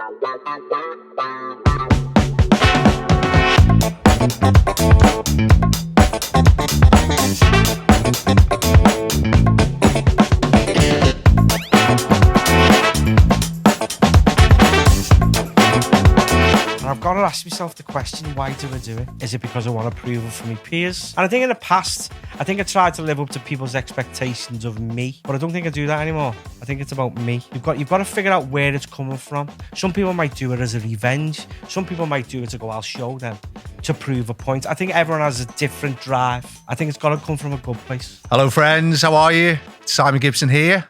And I've got to ask myself the question, why do I do it? Is it because I want approval from my peers? And I think in the past, I think I tried to live up to people's expectations of me, but I don't think I do that anymore. I think it's about me. You've got to figure out where it's coming from. Some people might do it as a revenge. Some people might do it to go, I'll show them, to prove a point. I think everyone has a different drive. I think it's got to come from a good place. Hello, friends. How are you? Simon Gibson here.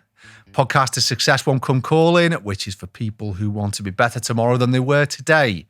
Podcast to Success Won't Come Calling, which is for people who want to be better tomorrow than they were today.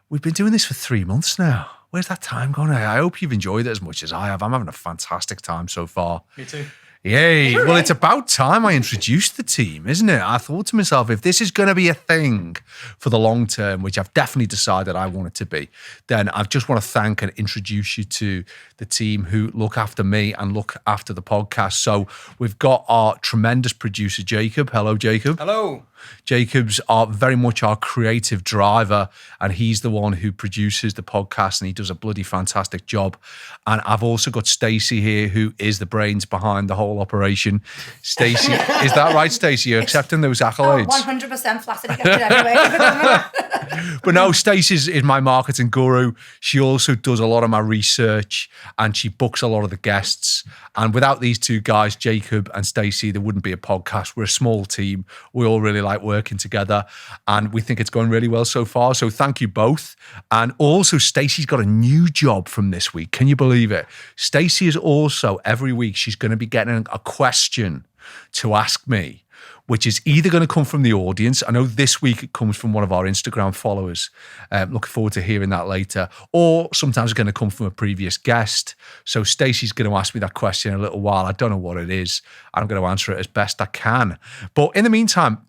We've been doing this for 3 months now. Where's that time gone? I hope you've enjoyed it as much as I have. I'm having a fantastic time so far. Me too. Yay. Well, it's about time I introduced the team, isn't it? I thought to myself, if this is going to be a thing for the long term, which I've definitely decided I want it to be, then I just want to thank and introduce you to the team who look after me and look after the podcast. So we've got our tremendous producer, Jacob. Hello, Jacob. Hello. Jacob's are very much our creative driver, and he's the one who produces the podcast, and he does a bloody fantastic job. And I've also got Stacey here, who is the brains behind the whole operation. Stacey, is that right, Stacey? You're accepting those accolades? 100% flattered to get it anyway. But no, Stacey is my marketing guru. She also does a lot of my research, and she books a lot of the guests. And without these two guys, Jacob and Stacey, there wouldn't be a podcast. We're a small team. We all really like working together, and we think it's going really well so far. So thank you both. And also, Stacey's got a new job from this week. Can you believe it? Stacey is also, every week, she's going to be getting a question to ask me, which is either going to come from the audience. I know this week it comes from one of our Instagram followers. Looking forward to hearing that later. Or sometimes it's going to come from a previous guest. So Stacey's going to ask me that question in a little while. I don't know what it is. I'm going to answer it as best I can. But in the meantime,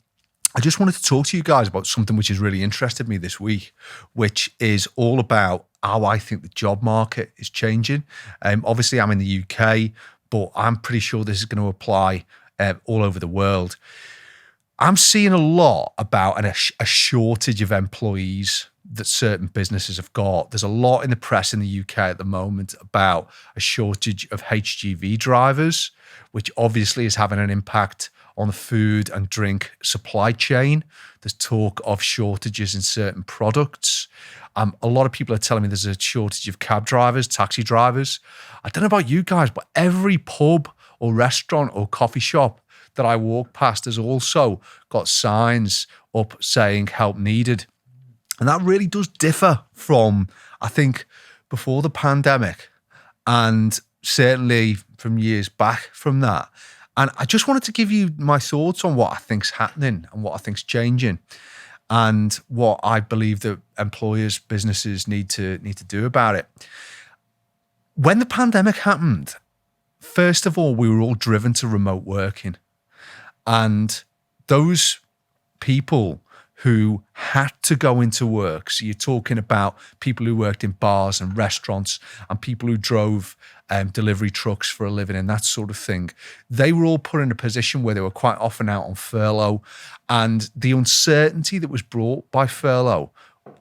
I just wanted to talk to you guys about something which has really interested me this week, which is all about how I think the job market is changing. Obviously, I'm in the UK, but I'm pretty sure this is going to apply all over the world. I'm seeing a lot about a shortage of employees that certain businesses have got. There's a lot in the press in the UK at the moment about a shortage of HGV drivers, which obviously is having an impact on the food and drink supply chain. There's talk of shortages in certain products. A lot of people are telling me there's a shortage of cab drivers, taxi drivers. I don't know about you guys, but every pub or restaurant or coffee shop that I walk past has also got signs up saying help needed. And that really does differ from, I think, before the pandemic, and certainly from years back from that. And I just wanted to give you my thoughts on what I think's happening and what I think's changing, and what I believe that employers, businesses need to do about it. When the pandemic happened, first of all, we were all driven to remote working. And those people who had to go into work, so you're talking about people who worked in bars and restaurants and people who drove delivery trucks for a living and that sort of thing, they were all put in a position where they were quite often out on furlough. And the uncertainty that was brought by furlough,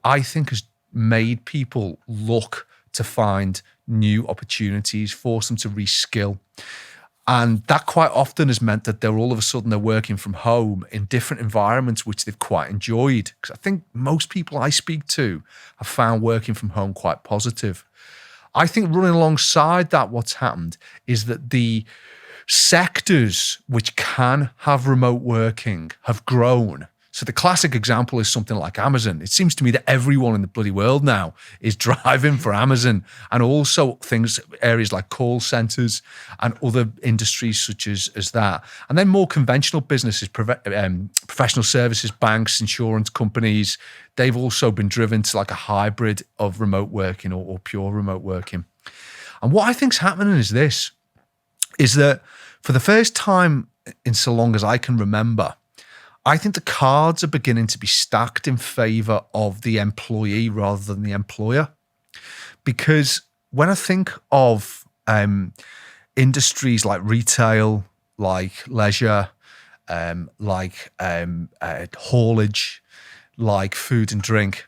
I think, has made people look to find new opportunities, force them to reskill. And that quite often has meant that they're working from home in different environments, which they've quite enjoyed. Because I think most people I speak to have found working from home quite positive. I think running alongside that, what's happened is that the sectors which can have remote working have grown. So the classic example is something like Amazon. It seems to me that everyone in the bloody world now is driving for Amazon, and also areas like call centers and other industries such as that. And then more conventional businesses, professional services, banks, insurance companies, they've also been driven to like a hybrid of remote working or pure remote working. And what I think's happening is this, is that for the first time in so long as I can remember, I think the cards are beginning to be stacked in favor of the employee rather than the employer. Because when I think of industries like retail, like leisure, like haulage, like food and drink.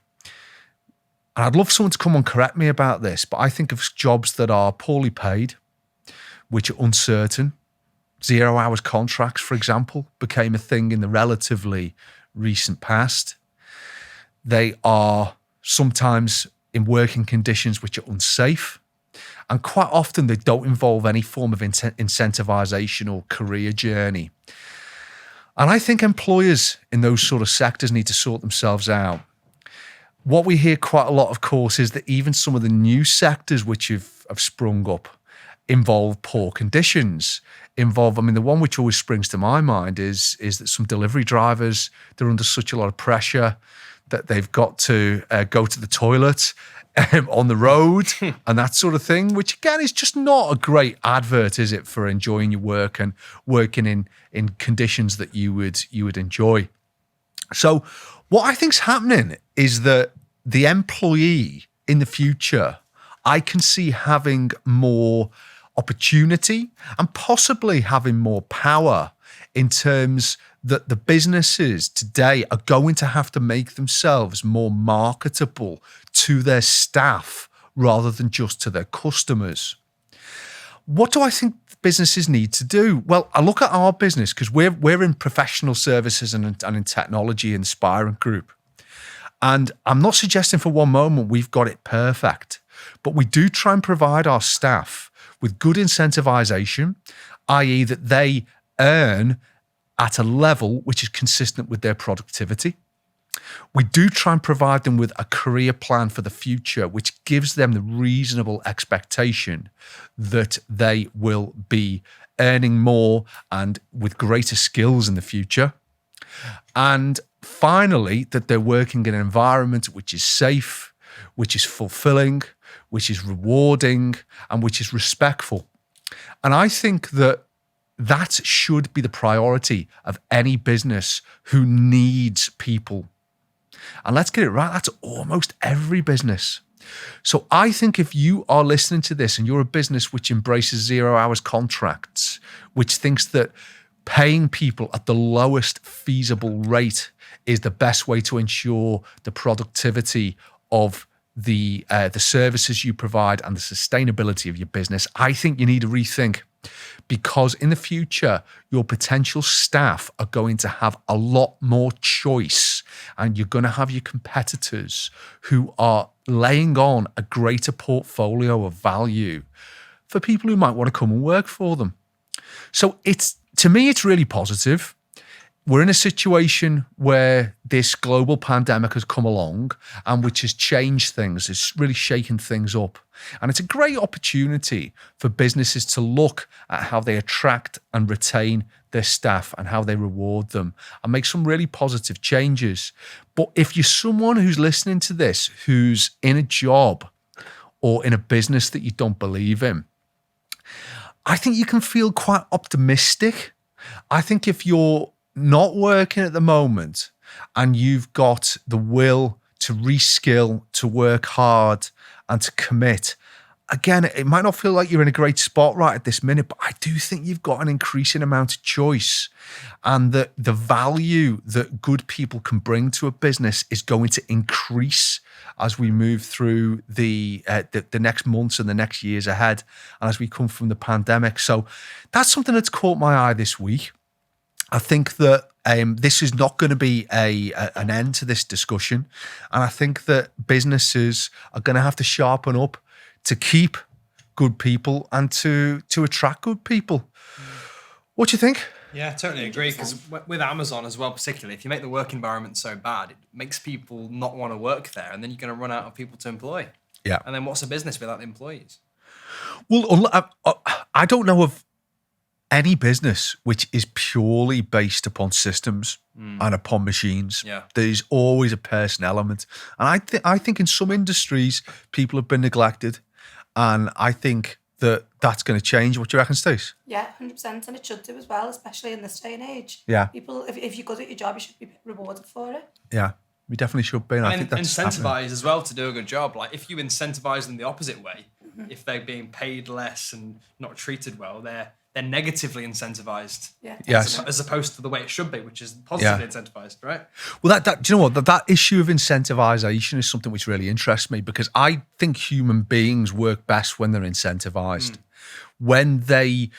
And I'd love someone to come and correct me about this, but I think of jobs that are poorly paid, which are uncertain. 0 hours contracts, for example, became a thing in the relatively recent past. They are sometimes in working conditions which are unsafe. And quite often they don't involve any form of incentivization or career journey. And I think employers in those sort of sectors need to sort themselves out. What we hear quite a lot, of course, is that even some of the new sectors which have sprung up involve poor conditions. The one which always springs to my mind is that some delivery drivers, they're under such a lot of pressure that they've got to go to the toilet on the road and that sort of thing, which again is just not a great advert, is it, for enjoying your work and working in conditions that you would enjoy. So what I think's happening is that the employee in the future, I can see having more opportunity and possibly having more power in terms that the businesses today are going to have to make themselves more marketable to their staff rather than just to their customers. What do I think businesses need to do? Well, I look at our business because we're in professional services and in technology in the Spirent Group. And I'm not suggesting for one moment we've got it perfect, but we do try and provide our staff with good incentivization, i.e. that they earn at a level which is consistent with their productivity. We do try and provide them with a career plan for the future, which gives them the reasonable expectation that they will be earning more and with greater skills in the future. And finally, that they're working in an environment which is safe, which is fulfilling, which is rewarding, and which is respectful. And I think that should be the priority of any business who needs people. And let's get it right, that's almost every business. So I think if you are listening to this and you're a business which embraces 0 hours contracts, which thinks that paying people at the lowest feasible rate is the best way to ensure the productivity of the services you provide and the sustainability of your business, I think you need to rethink. Because in the future, your potential staff are going to have a lot more choice, and you're going to have your competitors who are laying on a greater portfolio of value for people who might want to come and work for them. So to me, it's really positive. We're in a situation where this global pandemic has come along and which has changed things. It's really shaken things up. And it's a great opportunity for businesses to look at how they attract and retain their staff and how they reward them and make some really positive changes. But if you're someone who's listening to this, who's in a job or in a business that you don't believe in, I think you can feel quite optimistic. I think if you're not working at the moment and you've got the will to reskill, to work hard and to commit, again, it might not feel like you're in a great spot right at this minute, but I do think you've got an increasing amount of choice, and that the value that good people can bring to a business is going to increase as we move through the next months and the next years ahead, and as we come from the pandemic. So that's something that's caught my eye this week. I think that this is not going to be an end to this discussion. And I think that businesses are going to have to sharpen up to keep good people and to attract good people. What do you think? Yeah, totally agree. Because with Amazon as well, particularly, if you make the work environment so bad, it makes people not want to work there. And then you're going to run out of people to employ. Yeah. And then what's a business without the employees? Well, I don't know of any business which is purely based upon systems and upon machines. Yeah. There's always a person element. And I think in some industries, people have been neglected. And I think that's going to change. What do you reckon, Stace? Yeah, 100%. And it should do as well, especially in this day and age. Yeah. People, if you're good at your job, you should be rewarded for it. Yeah, we definitely should be. And I think that's incentivized happening as well to do a good job. Like if you incentivize them the opposite way, if they're being paid less and not treated well, they're they're negatively incentivized. Yeah. Yes. As opposed to the way it should be, which is positively incentivized, right? Well, do you know what? That issue of incentivization is something which really interests me, because I think human beings work best when they're incentivized. When they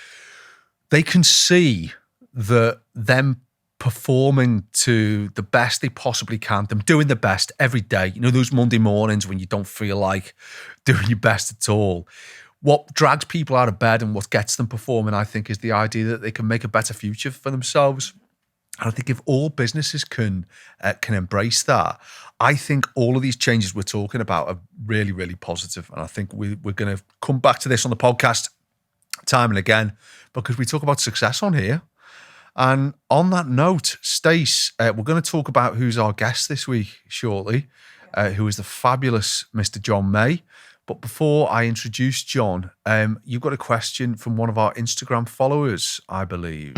can see that them performing to the best they possibly can, them doing the best every day. You know, those Monday mornings when you don't feel like doing your best at all. What drags people out of bed and what gets them performing, I think, is the idea that they can make a better future for themselves. And I think if all businesses can embrace that, I think all of these changes we're talking about are really, really positive. And I think we're going to come back to this on the podcast time and again, because we talk about success on here. And on that note, Stace, we're going to talk about who's our guest this week shortly, who is the fabulous Mr. John May. But before I introduce John, you've got a question from one of our Instagram followers, I believe.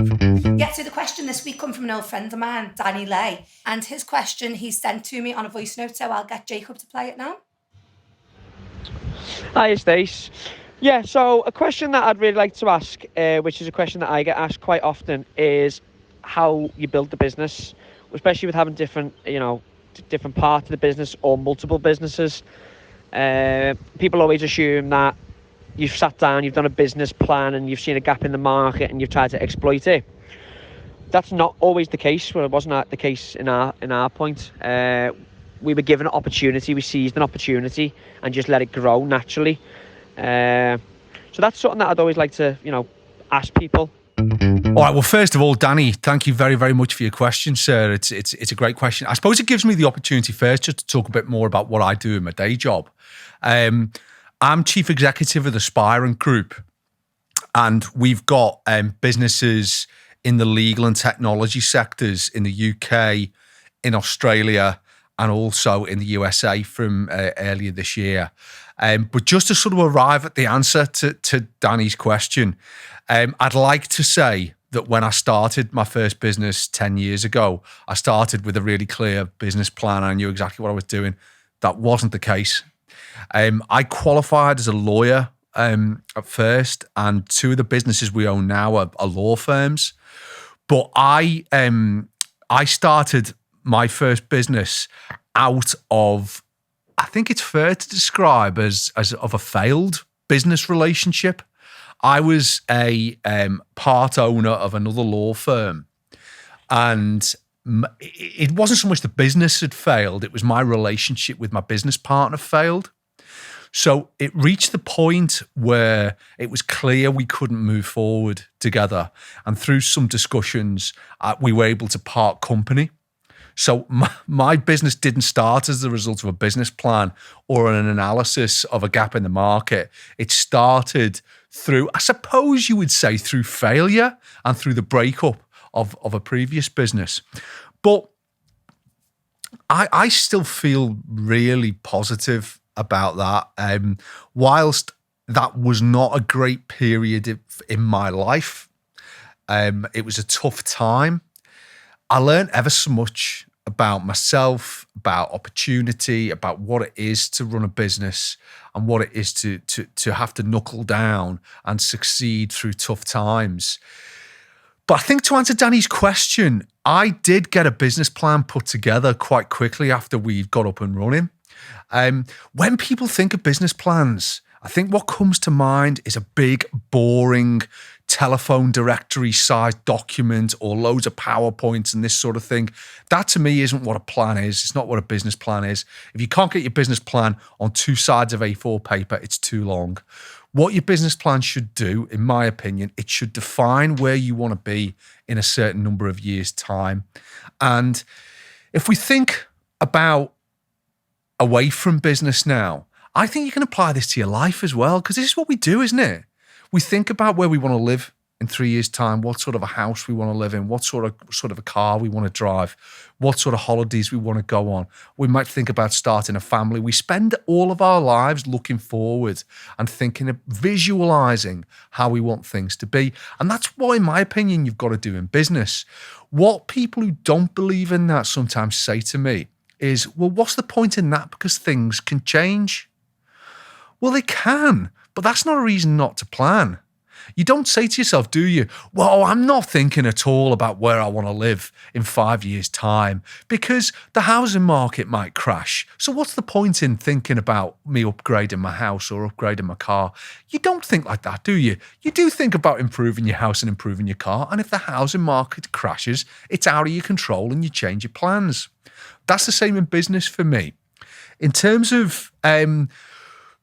Yeah, so the question this week come from an old friend of mine, Danny Lay. And his question he sent to me on a voice note, so I'll get Jacob to play it now. Hi, Stace. Yeah, so a question that I'd really like to ask, which is a question that I get asked quite often, is how you build the business, especially with having different parts of the business or multiple businesses. People always assume that you've sat down, you've done a business plan, and you've seen a gap in the market, and you've tried to exploit it. That's not always the case. Well, it wasn't the case in our point. We were given an opportunity, we seized an opportunity, and just let it grow naturally. So that's something that I'd always like to, ask people. All right. Well, first of all, Danny, thank you very, very much for your question, sir. It's a great question. I suppose it gives me the opportunity first just to talk a bit more about what I do in my day job. I'm chief executive of the Spirant Group, and we've got businesses in the legal and technology sectors in the UK, in Australia, and also in the USA from earlier this year. But just to sort of arrive at the answer to Danny's question, I'd like to say that when I started my first business 10 years ago, I started with a really clear business plan. I knew exactly what I was doing. That wasn't the case. I qualified as a lawyer at first, and two of the businesses we own now are law firms. But I started my first business out of, I think it's fair to describe as of a failed business relationship. I was a part owner of another law firm, and it wasn't so much the business had failed, it was my relationship with my business partner failed. So it reached the point where it was clear we couldn't move forward together. And through some discussions, we were able to part company. So my business didn't start as the result of a business plan or an analysis of a gap in the market. It started through, I suppose you would say, through failure and through the breakup of a previous business. But I still feel really positive about that. Whilst that was not a great period in my life, it was a tough time. I learned ever so much about myself, about opportunity, about what it is to run a business and what it is to have to knuckle down and succeed through tough times. But I think to answer Danny's question, I did get a business plan put together quite quickly after we got up and running. When people think of business plans, I think what comes to mind is a big, boring telephone directory sized document or loads of PowerPoints and this sort of thing. That to me isn't what a plan is. It's not what a business plan is. If you can't get your business plan on 2 sides of A4 paper, it's too long. What your business plan should do, in my opinion, it should define where you want to be in a certain number of years' time. And if we think about away from business now, I think you can apply this to your life as well, because this is what we do, isn't it? We think about where we want to live in 3 years' time, what sort of a house we want to live in, what sort of a car we want to drive, what sort of holidays we want to go on. We might think about starting a family. We spend all of our lives looking forward and thinking of visualizing how we want things to be. And that's what, in my opinion, you've got to do in business. What people who don't believe in that sometimes say to me is, well, what's the point in that? Because things can change. Well, they can, but that's not a reason not to plan. You don't say to yourself, do you? Well, I'm not thinking at all about where I want to live in 5 years' time because the housing market might crash. So what's the point in thinking about me upgrading my house or upgrading my car? You don't think like that, do you? You do think about improving your house and improving your car. And if the housing market crashes, it's out of your control and you change your plans. That's the same in business for me. In terms of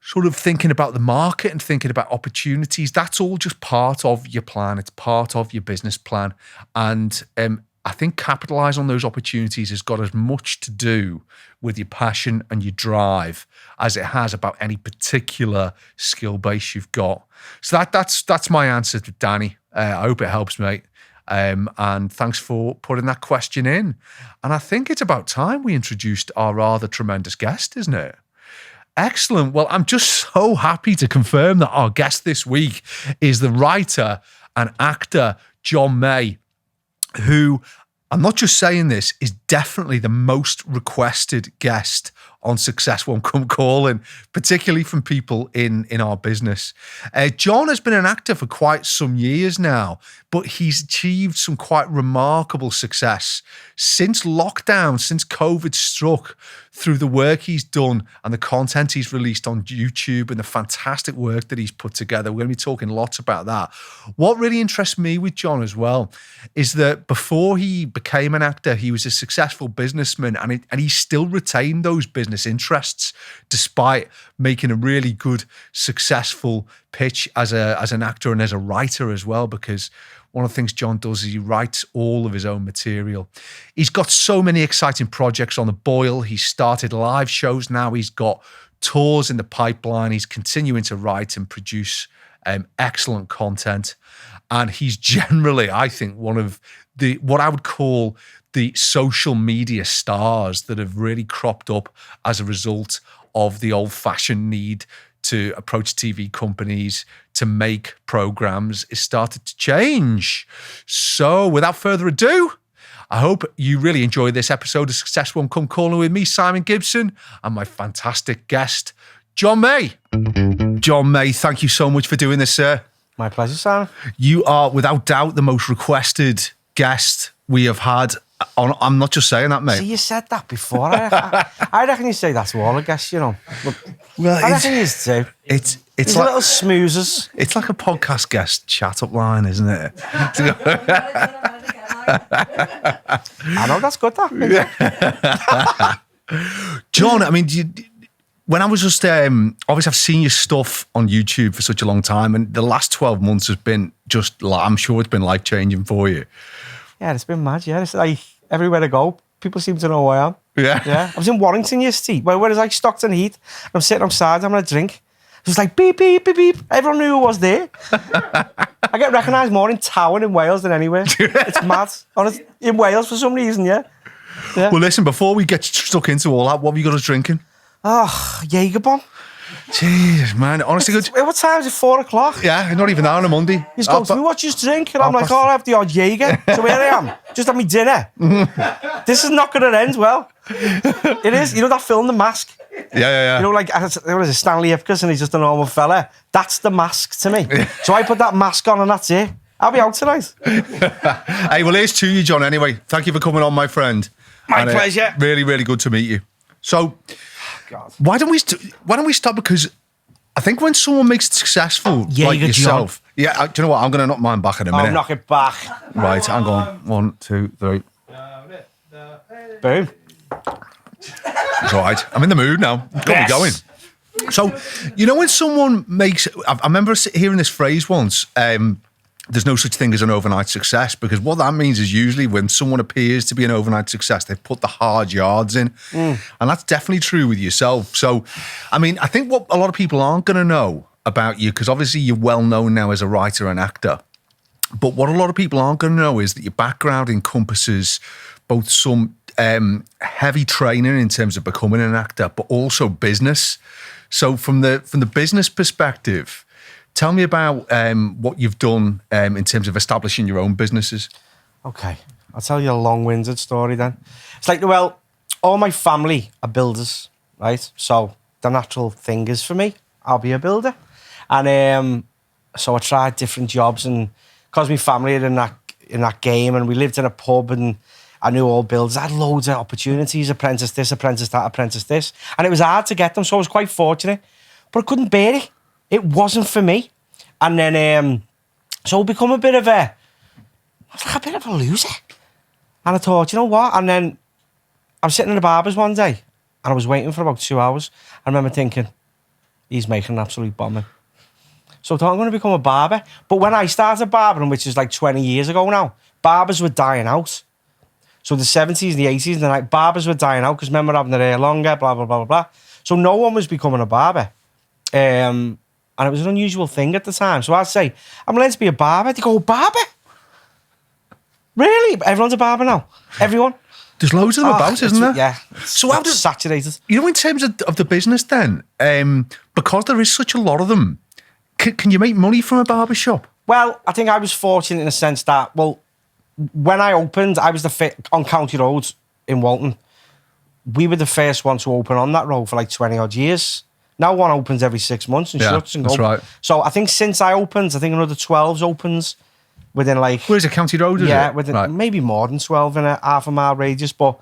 sort of thinking about the market and thinking about opportunities, that's all just part of your plan. It's part of your business plan. And I think capitalize on those opportunities has got as much to do with your passion and your drive as it has about any particular skill base you've got. So that's my answer to Danny. I hope it helps, mate. And thanks for putting that question in. And I think it's about time we introduced our rather tremendous guest, isn't it? Excellent. Well, I'm just so happy to confirm that our guest this week is the writer and actor John May, who, I'm not just saying this, is definitely the most requested guest on Success Won't Come Calling, particularly from people in our business. John has been an actor for quite some years now, but he's achieved some quite remarkable success since lockdown, since COVID struck, through the work he's done and the content he's released on YouTube and the fantastic work that he's put together. We're going to be talking lots about that. What really interests me with John as well is that before he became an actor, he was a successful businessman and he still retained those business interests despite making a really good, successful pitch as an actor and as a writer as well, because one of the things John does is he writes all of his own material. He's got so many exciting projects on the boil. He's started live shows now. He's got tours in the pipeline. He's continuing to write and produce excellent content. And he's generally, I think, one of what I would call the social media stars that have really cropped up as a result of the old-fashioned need to approach TV companies to make programs is started to change. So without further ado, I hope you really enjoy this episode of Success Won't Come Calling with me, Simon Gibson, and my fantastic guest, John May. John May, thank you so much for doing this, sir. My pleasure, Simon. You are without doubt the most requested guest we have had. I'm not just saying that, mate. See, you said that before. I reckon you say that to all, I guess, you know. Well, I reckon you do. It's These like little smoozers. It's like a podcast guest chat up line, isn't it? I know, that's good, that. John, I mean, when I was just, obviously I've seen your stuff on YouTube for such a long time, and the last 12 months has been just, I'm sure it's been life-changing for you. Yeah, it's been mad, yeah. It's like, everywhere I go, people seem to know who I am. Yeah. I was in Warrington yesterday, where it's like Stockton Heat. I'm sitting outside having a drink. It was like beep, beep, beep, beep. Everyone knew who was there. I get recognised more in Town in Wales than anywhere. It's mad. Honest, in Wales for some reason, yeah. Well, listen, before we get stuck into all that, what have you got us drinking? Oh, Jaeger bomb. Jesus, man. Honestly, good. What time is it? 4 o'clock? Yeah, not even that on a Monday. He's going to me, what's your drink? And I'm like, oh, I'll have the odd Jaeger. So here I am, just had me dinner. This is not going to end well. It is. You know that film, The Mask? Yeah. You know, like, there was a Stanley Ipkiss and he's just a normal fella. That's The Mask to me. So I put that mask on and that's it. I'll be out tonight. Hey, well, here's to you, John, anyway. Thank you for coming on, my friend. My pleasure. Really, really good to meet you. So, God. why don't we start? Because I think when someone makes it successful, like yourself, do you know what? I'm going to knock mine back in a minute. I'll knock it back. Right, hang on. 1, 2, 3. Boom. It's all right. I'm in the mood now. Got me going. So, you know when someone makes... I remember hearing this phrase once, there's no such thing as an overnight success, because what that means is usually when someone appears to be an overnight success, they've put the hard yards in. And that's definitely true with yourself. So, I mean, I think what a lot of people aren't going to know about you, because obviously you're well known now as a writer and actor, but what a lot of people aren't going to know is that your background encompasses both some heavy training in terms of becoming an actor, but also business. So from the business perspective, tell me about what you've done in terms of establishing your own businesses. Okay, I'll tell you a long-winded story then. It's like, well, all my family are builders, right? So the natural thing is for me, I'll be a builder. And So I tried different jobs, and because my family are in that game, and we lived in a pub, and I knew all builders. I had loads of opportunities, apprentice this, apprentice that, apprentice this. And it was hard to get them, so I was quite fortunate. But I couldn't bear it. It wasn't for me. And then, so I become a bit of a loser. And I thought, you know what? And then I was sitting in the barber's one day, and I was waiting for about 2 hours. I remember thinking, he's making an absolute bomber. So I thought, I'm going to become a barber. But when I started barbering, which is like 20 years ago now, barbers were dying out. So the 70s and the 80s, and barbers were dying out because men were having their hair longer, blah, blah, blah, blah, blah. So no one was becoming a barber. And it was an unusual thing at the time. So I'd say, I'm learning to be a barber. They go, barber? Really? Everyone's a barber now? Everyone? There's loads of them about, isn't there? Yeah. So how does saturated? You know, in terms of the business then, because there is such a lot of them, can you make money from a barber shop? Well, I think I was fortunate in the sense that, well, when I opened, I was on County Road in Walton. We were the first one to open on that road for like 20 odd years. Now one opens every 6 months and shuts and goes. That's right. So I think since I opened, I think another 12 opens within like... Where's it, County Road, is it? Within maybe more than 12 in a half a mile radius. But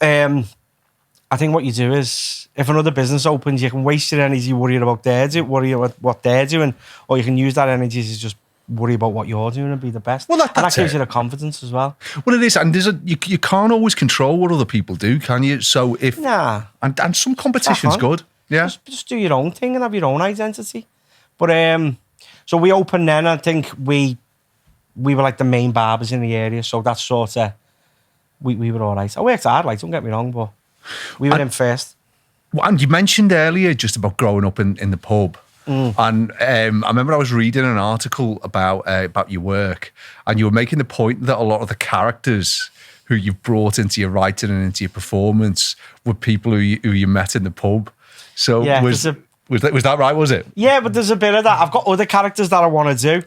I think what you do is, if another business opens, you can waste your energy worrying about worry about what they're doing, or you can use that energy to just worry about what you're doing and be the best. Well, that gives you the confidence as well. Well, it is, and you can't always control what other people do, can you? So if and some competition's good, yeah. Just do your own thing and have your own identity. But so we opened then. I think we were like the main barbers in the area, so that's sort of we were all right. I worked hard, like, don't get me wrong, but we were in first. And you mentioned earlier just about growing up in the pub. And I remember I was reading an article about your work, and you were making the point that a lot of the characters who you've brought into your writing and into your performance were people who you met in the pub. So was that right, was it? Yeah, but there's a bit of that. I've got other characters that I want to do,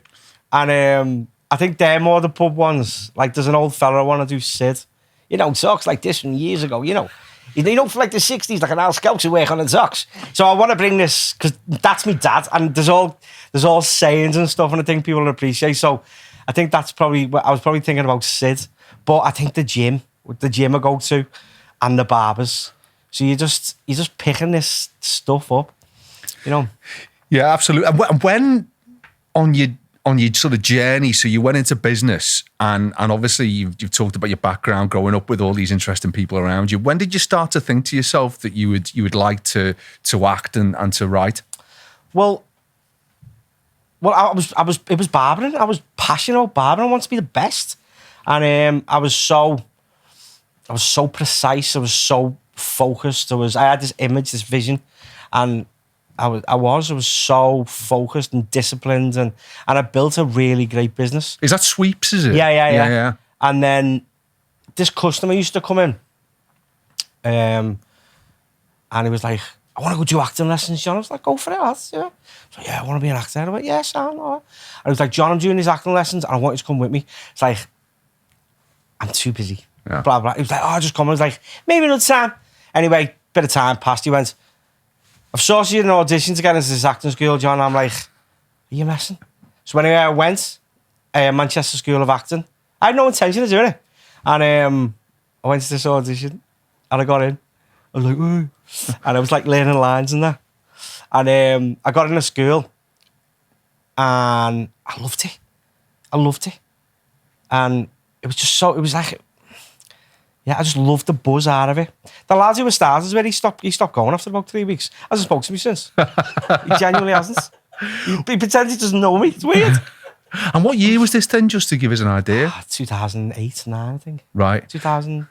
and I think they're more the pub ones. Like, there's an old fella I want to do, Sid. You know, talks like this from years ago, you know. You know, for like the 60s, like an Al Scouts who work on the docks. So I want to bring this, because that's my dad, and there's all sayings and stuff, and I think people will appreciate. So I think that's probably, I was probably thinking about Sid, but I think the gym I go to, and the barbers. So you're just picking this stuff up, you know. Yeah, absolutely. And when on your sort of journey, so you went into business, and obviously you've talked about your background growing up with all these interesting people around you. When did you start to think to yourself that you would like to act and to write? Well, it was barbering. I was passionate about barbering. I wanted to be the best, and I was so precise. I was so focused. I had this image, this vision, and I was so focused and disciplined, and I built a really great business. Is that sweeps, is it? Yeah. And then this customer used to come in, and he was like, I want to go do acting lessons, John. I was like, go for it, lads. Yeah. So, I want to be an actor. I went, yeah, Sam. All right. And he was like, John, I'm doing these acting lessons, and I want you to come with me. It's like, I'm too busy. Yeah. Blah, blah. He was like, oh, just come. I was like, maybe another time. Anyway, bit of time passed. He went, I've sorted you an audition to get into this acting school, John. I'm like, are you messing? So anyway, I went, Manchester School of Acting. I had no intention of doing it. And I went to this audition, and I got in. I was like, ooh. And I was like learning lines and that. And I got in a school, and I loved it. And it was just so, it was like, yeah, I just loved the buzz out of it. The lads who were starters with, he stopped going after about 3 weeks. Hasn't spoken to me since. He genuinely hasn't. He pretends he doesn't know me. It's weird. And what year was this then, just to give us an idea? 2008, 9, I think. Right. 2000,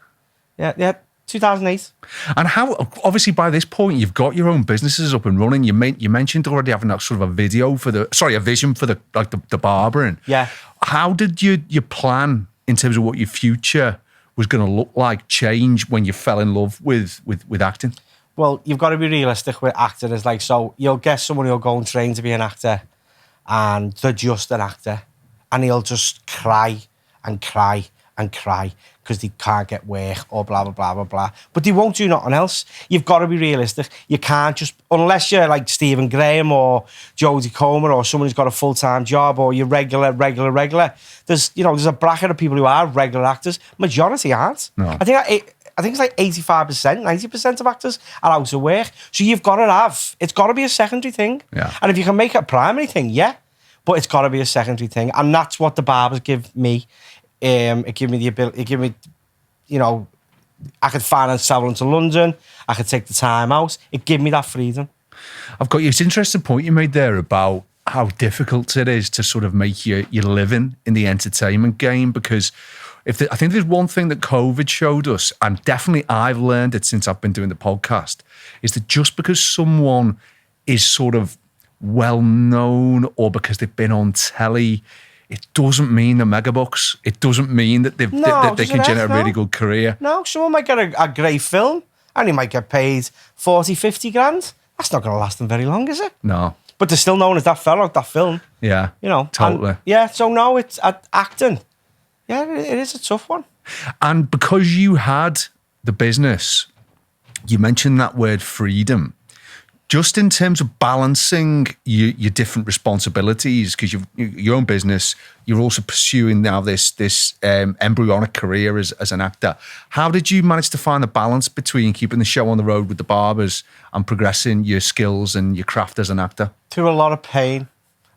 yeah, 2008. And how, obviously by this point, you've got your own businesses up and running. You mentioned already having that sort of a vision for the barbering. Yeah. How did you plan in terms of what your future was going to look like change when you fell in love with acting? Well, you've got to be realistic with acting. It's like, so you'll get someone who'll go and train to be an actor, and they're just an actor, and he'll just cry and cry and cry because they can't get work or blah, blah, blah, blah, blah. But they won't do nothing else. You've got to be realistic. You can't just, unless you're like Stephen Graham or Jodie Comer or someone who's got a full-time job or you're regular. There's a bracket of people who are regular actors. Majority aren't. No. I think it's like 85%, 90% of actors are out of work. So you've got to it's got to be a secondary thing. Yeah. And if you can make it a primary thing, yeah. But it's got to be a secondary thing. And that's what the barbers give me. It gave me the ability, I could finance traveling to London. I could take the time out. It gave me that freedom. I've got you. It's an interesting point you made there about how difficult it is to sort of make your living in the entertainment game, because I think there's one thing that COVID showed us, and definitely I've learned it since I've been doing the podcast, is that just because someone is sort of well known or because they've been on telly, it doesn't mean they're megabucks. It doesn't mean that they can generate a really good career. No, someone might get a great film and he might get paid 40, 50 grand. That's not going to last them very long, is it? No. But they're still known as that fella, that film. Yeah, totally. So no, it's acting. Yeah, it is a tough one. And because you had the business, you mentioned that word freedom. Just in terms of balancing your different responsibilities, because you've your own business, you're also pursuing now this embryonic career as an actor. How did you manage to find the balance between keeping the show on the road with the barbers and progressing your skills and your craft as an actor? Through a lot of pain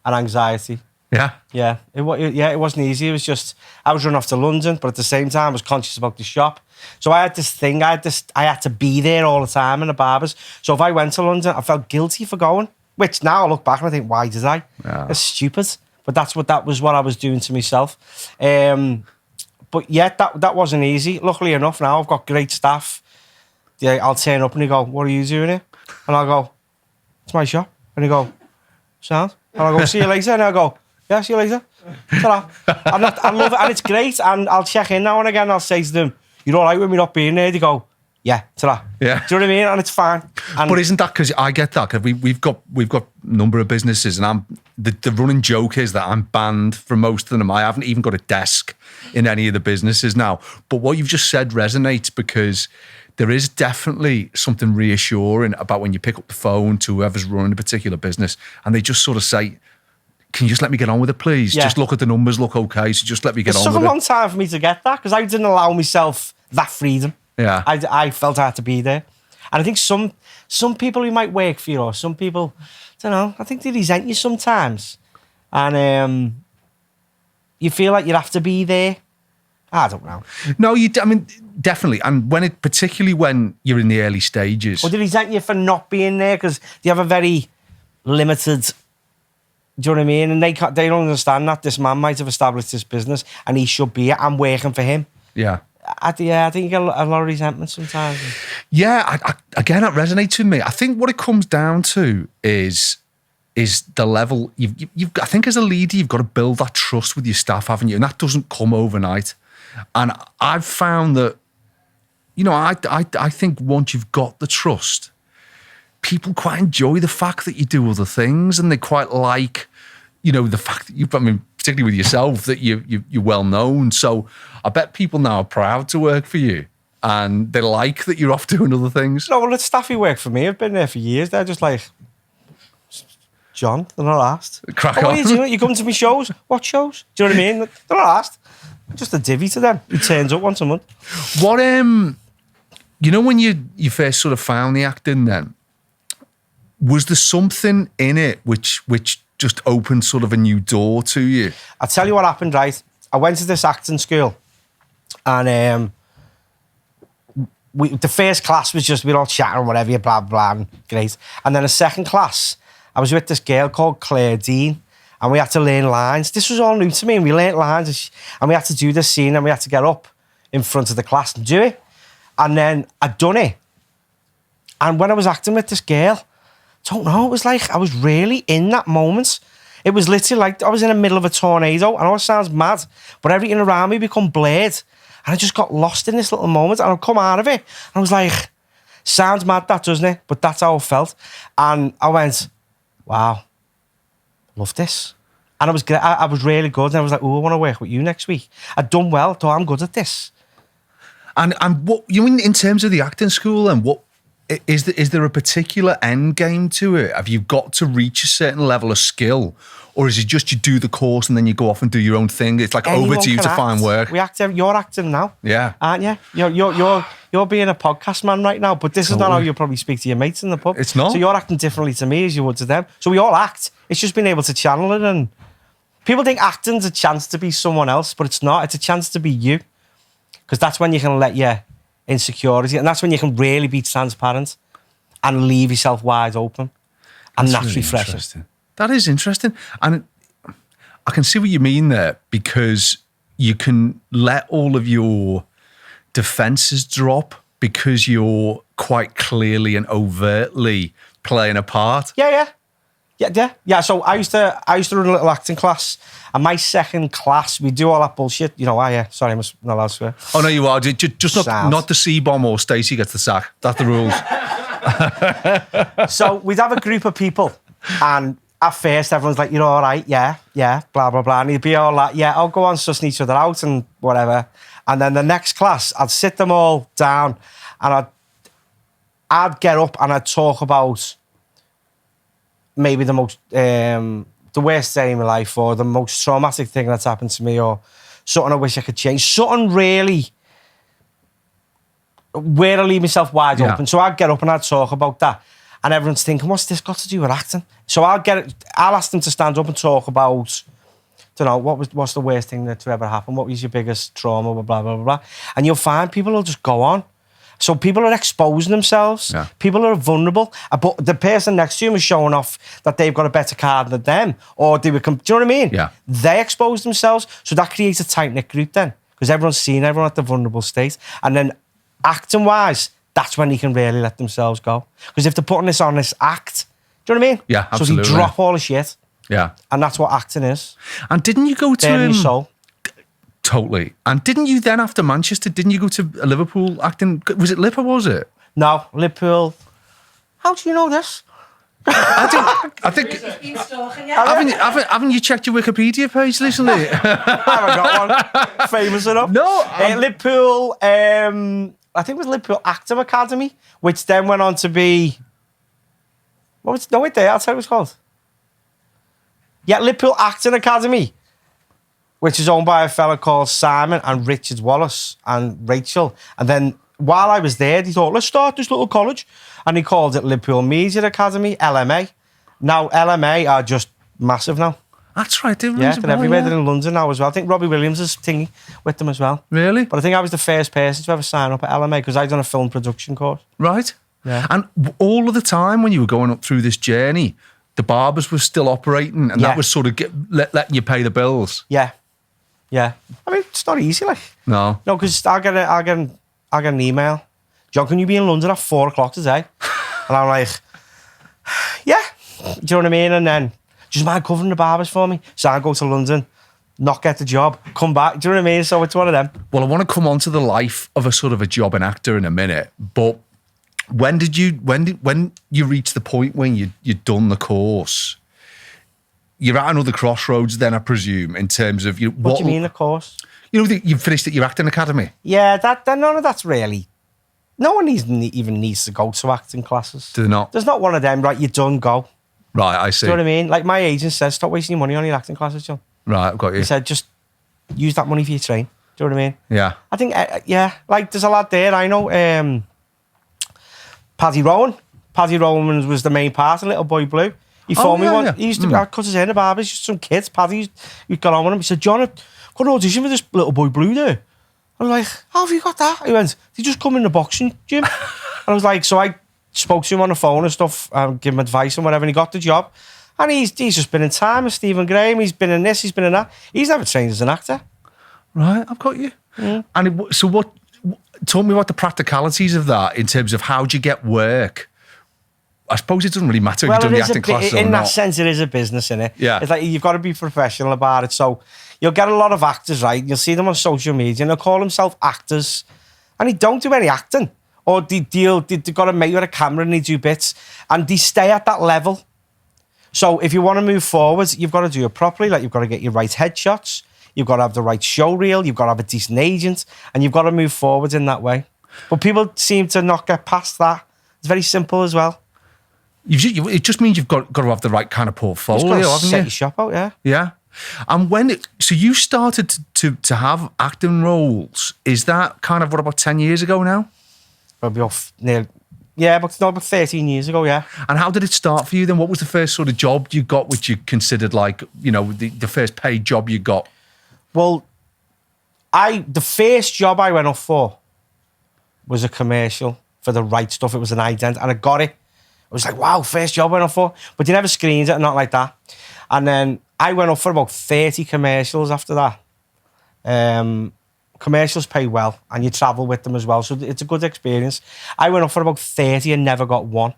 and anxiety. Yeah. Yeah, it wasn't easy. It was just, I was running off to London, but at the same time, I was conscious about the shop. So I had this thing, I had to be there all the time in the barbers. So if I went to London, I felt guilty for going, which now I look back and I think, why did I? Yeah. It's stupid. But that was what I was doing to myself. But yeah, that wasn't easy. Luckily enough, now I've got great staff. I'll turn up and they go, what are you doing here? And I'll go, it's my shop. And they go, sound? And I'll go, see you later. And I'll go, yeah, see you later. Ta-ra. I love it, and it's great. And I'll check in now and again. I'll say to them, "You're all right with me not being there?" They go, "Yeah, ta-ra." Yeah. Do you know what I mean? And it's fine. And but isn't that because I get that? Because we've got a number of businesses, and the running joke is that I'm banned from most of them. I haven't even got a desk in any of the businesses now. But what you've just said resonates, because there is definitely something reassuring about when you pick up the phone to whoever's running a particular business, and they just sort of say, can you just let me get on with it, please? Yeah. Just look at the numbers, look okay, so just let me get on with it. It took a long time for me to get that, because I didn't allow myself that freedom. Yeah. I felt I had to be there. And I think some people who might work for you, or some people, I don't know, I think they resent you sometimes. And you feel like you have to be there. I don't know. No, I mean, definitely. And particularly when you're in the early stages. Or they resent you for not being there because they have a very limited... Do you know what I mean? And they don't understand that this man might have established this business and he should be here. I'm working for him. Yeah. I think you get a lot of resentment sometimes. Yeah, again, that resonates with me. I think what it comes down to is the level you've. I think as a leader, you've got to build that trust with your staff, haven't you? And that doesn't come overnight. And I've found that, I think once you've got the trust, people quite enjoy the fact that you do other things, and they quite like, the fact that particularly with yourself, that you're well known. So I bet people now are proud to work for you, and they like that you're off doing other things. No, well, the staff who work for me have been there for years. They're just like, John, they're not asked. Crack What on. are you doing? You come to me shows? What shows? Do you know what I mean? They're not asked. Just a divvy to them. He turns up once a month. What, when you first sort of found the acting then, was there something in it which just opened sort of a new door to you? I'll tell you what happened, right? I went to this acting school and the first class was just, we were all chatting and whatever, blah, blah, and great. And then the second class, I was with this girl called Claire Dean, and we had to learn lines. This was all new to me, and we learnt lines, and we had to do this scene, and we had to get up in front of the class and do it. And then I'd done it. And when I was acting with this girl, don't know, it was like I was really in that moment. It was literally like I was in the middle of a tornado. I know it sounds mad, but everything around me become blurred. And I just got lost in this little moment, and I'd come out of it. And I was like, sounds mad, that, doesn't it? But that's how I felt. And I went, wow, love this. And I was really good. And I was like, oh, I want to work with you next week. I'd done well, thought I'm good at this. And what you mean in terms of the acting school, and what is there a particular end game to it? Have you got to reach a certain level of skill, or is it just you do the course and then you go off and do your own thing? It's like Anyone over to you can to act. find work. You're acting now, Yeah. aren't you? You're being a podcast man right now, but this is not how you probably speak to your mates in the pub. It's not. So you're acting differently to me as you would to them. So we all act. It's just being able to channel it, and people think acting's a chance to be someone else, but it's not. It's a chance to be you, because that's when you can let your insecurity, and that's when you can really be transparent and leave yourself wide open, and that's really refreshing. interesting. That is interesting. And I can see what you mean there, because you can let all of your defenses drop because you're quite clearly and overtly playing a part. Yeah. So I used to run a little acting class, and my second class, we do all that bullshit. You know, sorry, I'm not allowed to swear. Oh no, you are. Just not the C-bomb or Stacey gets the sack. That's the rules. So we'd have a group of people, and at first everyone's like, "You're all right, yeah, blah blah blah," and he'd be all like, "Yeah, I'll go on sussing each other out and whatever." And then the next class, I'd sit them all down, and I'd get up and I'd talk about maybe the worst day in my life, or the most traumatic thing that's happened to me, or something I wish I could change, something really where I leave myself wide open. So I'd get up and I'd talk about that, and everyone's thinking, what's this got to do with acting? So I'll ask them to stand up and talk about, don't know, what's the worst thing that ever happened? What was your biggest trauma? Blah, blah, blah, blah. And you'll find people will just go on. So people are exposing themselves. Yeah. People are vulnerable. But the person next to them is showing off that they've got a better card than them. Or do you know what I mean? Yeah. They expose themselves. So that creates a tight-knit group then. Because everyone's seeing everyone at the vulnerable state. And then acting-wise, that's when they can really let themselves go. Because if they're putting this on this act, do you know what I mean? Yeah, absolutely. So they drop all the shit. Yeah. And that's what acting is. And didn't you go to... Burn your soul. Totally. And didn't you then, after Manchester, didn't you go to Liverpool acting? Was it Liverpool, was it? No, Liverpool. How do you know this? I think haven't you checked your Wikipedia page recently? I haven't got one. Famous enough. No. Liverpool, I think it was Liverpool Actor Academy, which then went on to be... I'll tell you what it was called. Yeah, Liverpool Acting Academy, which is owned by a fella called Simon and Richard Wallace and Rachel. And then while I was there, they thought, let's start this little college. And he called it Liverpool Media Academy, LMA. Now, LMA are just massive now. That's right. They're everywhere. They're in London now as well. I think Robbie Williams is thingy with them as well. Really? But I think I was the first person to ever sign up at LMA because I'd done a film production course. Right. Yeah. And all of the time when you were going up through this journey, the barbers were still operating, and that was sort of letting you pay the bills. Yeah. Yeah. I mean, it's not easy, like. No. No, because I get an email. John, can you be in London at 4 o'clock today? And I'm like, yeah. Do you know what I mean? And then, just mind covering the barbers for me? So I go to London, not get the job, come back. Do you know what I mean? So it's one of them. Well, I want to come on to the life of a sort of a job and actor in a minute, but when you reach the point when you'd done the course, you're at another crossroads then, I presume, in terms of... What do you mean, the course? You know, you finished at your acting academy? Yeah, none of that's really... No one even needs to go to acting classes. Do they not? There's not one of them, right, you're done, go. Right, I see. Do you know what I mean? Like my agent says, stop wasting your money on your acting classes, John. Right, I've got you. He said, just use that money for your train. Do you know what I mean? Yeah. I think, like there's a lad there, I know, Paddy Rowan. Paddy Rowan was the main part of Little Boy Blue. He phoned me once. He used to cut his hair in the barber. Just some kids. Paddy, we got on with him. He said, John, I've got an audition for this Little Boy Blue there. I was like, how have you got that? He went, they just come in the boxing gym. And I was like, so I spoke to him on the phone and stuff, give him advice and whatever, and he got the job. And he's just been in time with Stephen Graham. He's been in this, he's been in that. He's never trained as an actor. Right, I've got you. Mm. And so what, talk me about the practicalities of that in terms of how do you get work? I suppose it doesn't really matter if you've done the acting classes or not. In that sense, it is a business, innit? Yeah. It's like you've got to be professional about it. So you'll get a lot of actors, right? You'll see them on social media and they'll call themselves actors. And they don't do any acting. Or they've got a mate with a camera and they do bits. And they stay at that level. So if you want to move forward, you've got to do it properly. Like you've got to get your right headshots. you've got to have the right show reel, you've got to have a decent agent, and you've got to move forward in that way. But people seem to not get past that. It's very simple as well. It just means you've got to have the right kind of portfolio, Just got to haven't set you? your shop out, yeah. Yeah. And so you started to have acting roles, is that kind of, what, about 10 years ago now? Probably about 13 years ago, yeah. And how did it start for you then? What was the first sort of job you got, which you considered like, you know, the first paid job you got? Well, the first job I went off for was a commercial for the right stuff. It was an ident, and I got it. I was like, wow, first job I went off for. But you never screened it, not like that. And then I went off for about 30 commercials after that. Commercials pay well, and you travel with them as well, so it's a good experience. I went off for about 30 and never got one.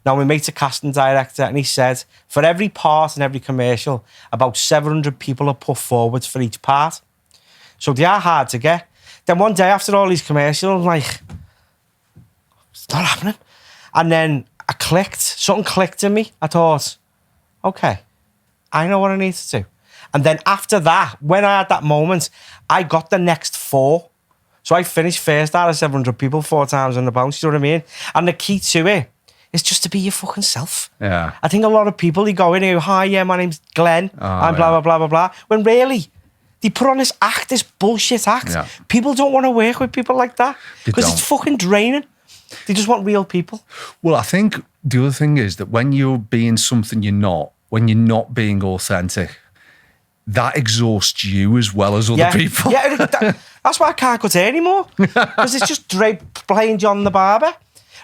Now, my mate's a casting director, and he said, for every part in every commercial, about 700 people are put forward for each part. So they are hard to get. Then one day after all these commercials, I'm like, it's not happening. And then something clicked in me. I thought, okay, I know what I need to do. And then after that, when I had that moment, I got the next 4. So I finished first out of 700 people 4 times on the bounce, you know what I mean? And the key to it is just to be your fucking self. Yeah. I think a lot of people, they go in here, hi, yeah, my name's Glenn, I'm blah, blah, blah, blah, blah. When really, they put on this bullshit act. Yeah. People don't want to work with people like that because don't. it's fucking draining. They just want real people. Well, I think the other thing is that when you're being something you're not, when you're not being authentic, that exhausts you as well as other people. Yeah, that's why I can't cut hair anymore. Because it's just playing John the Barber.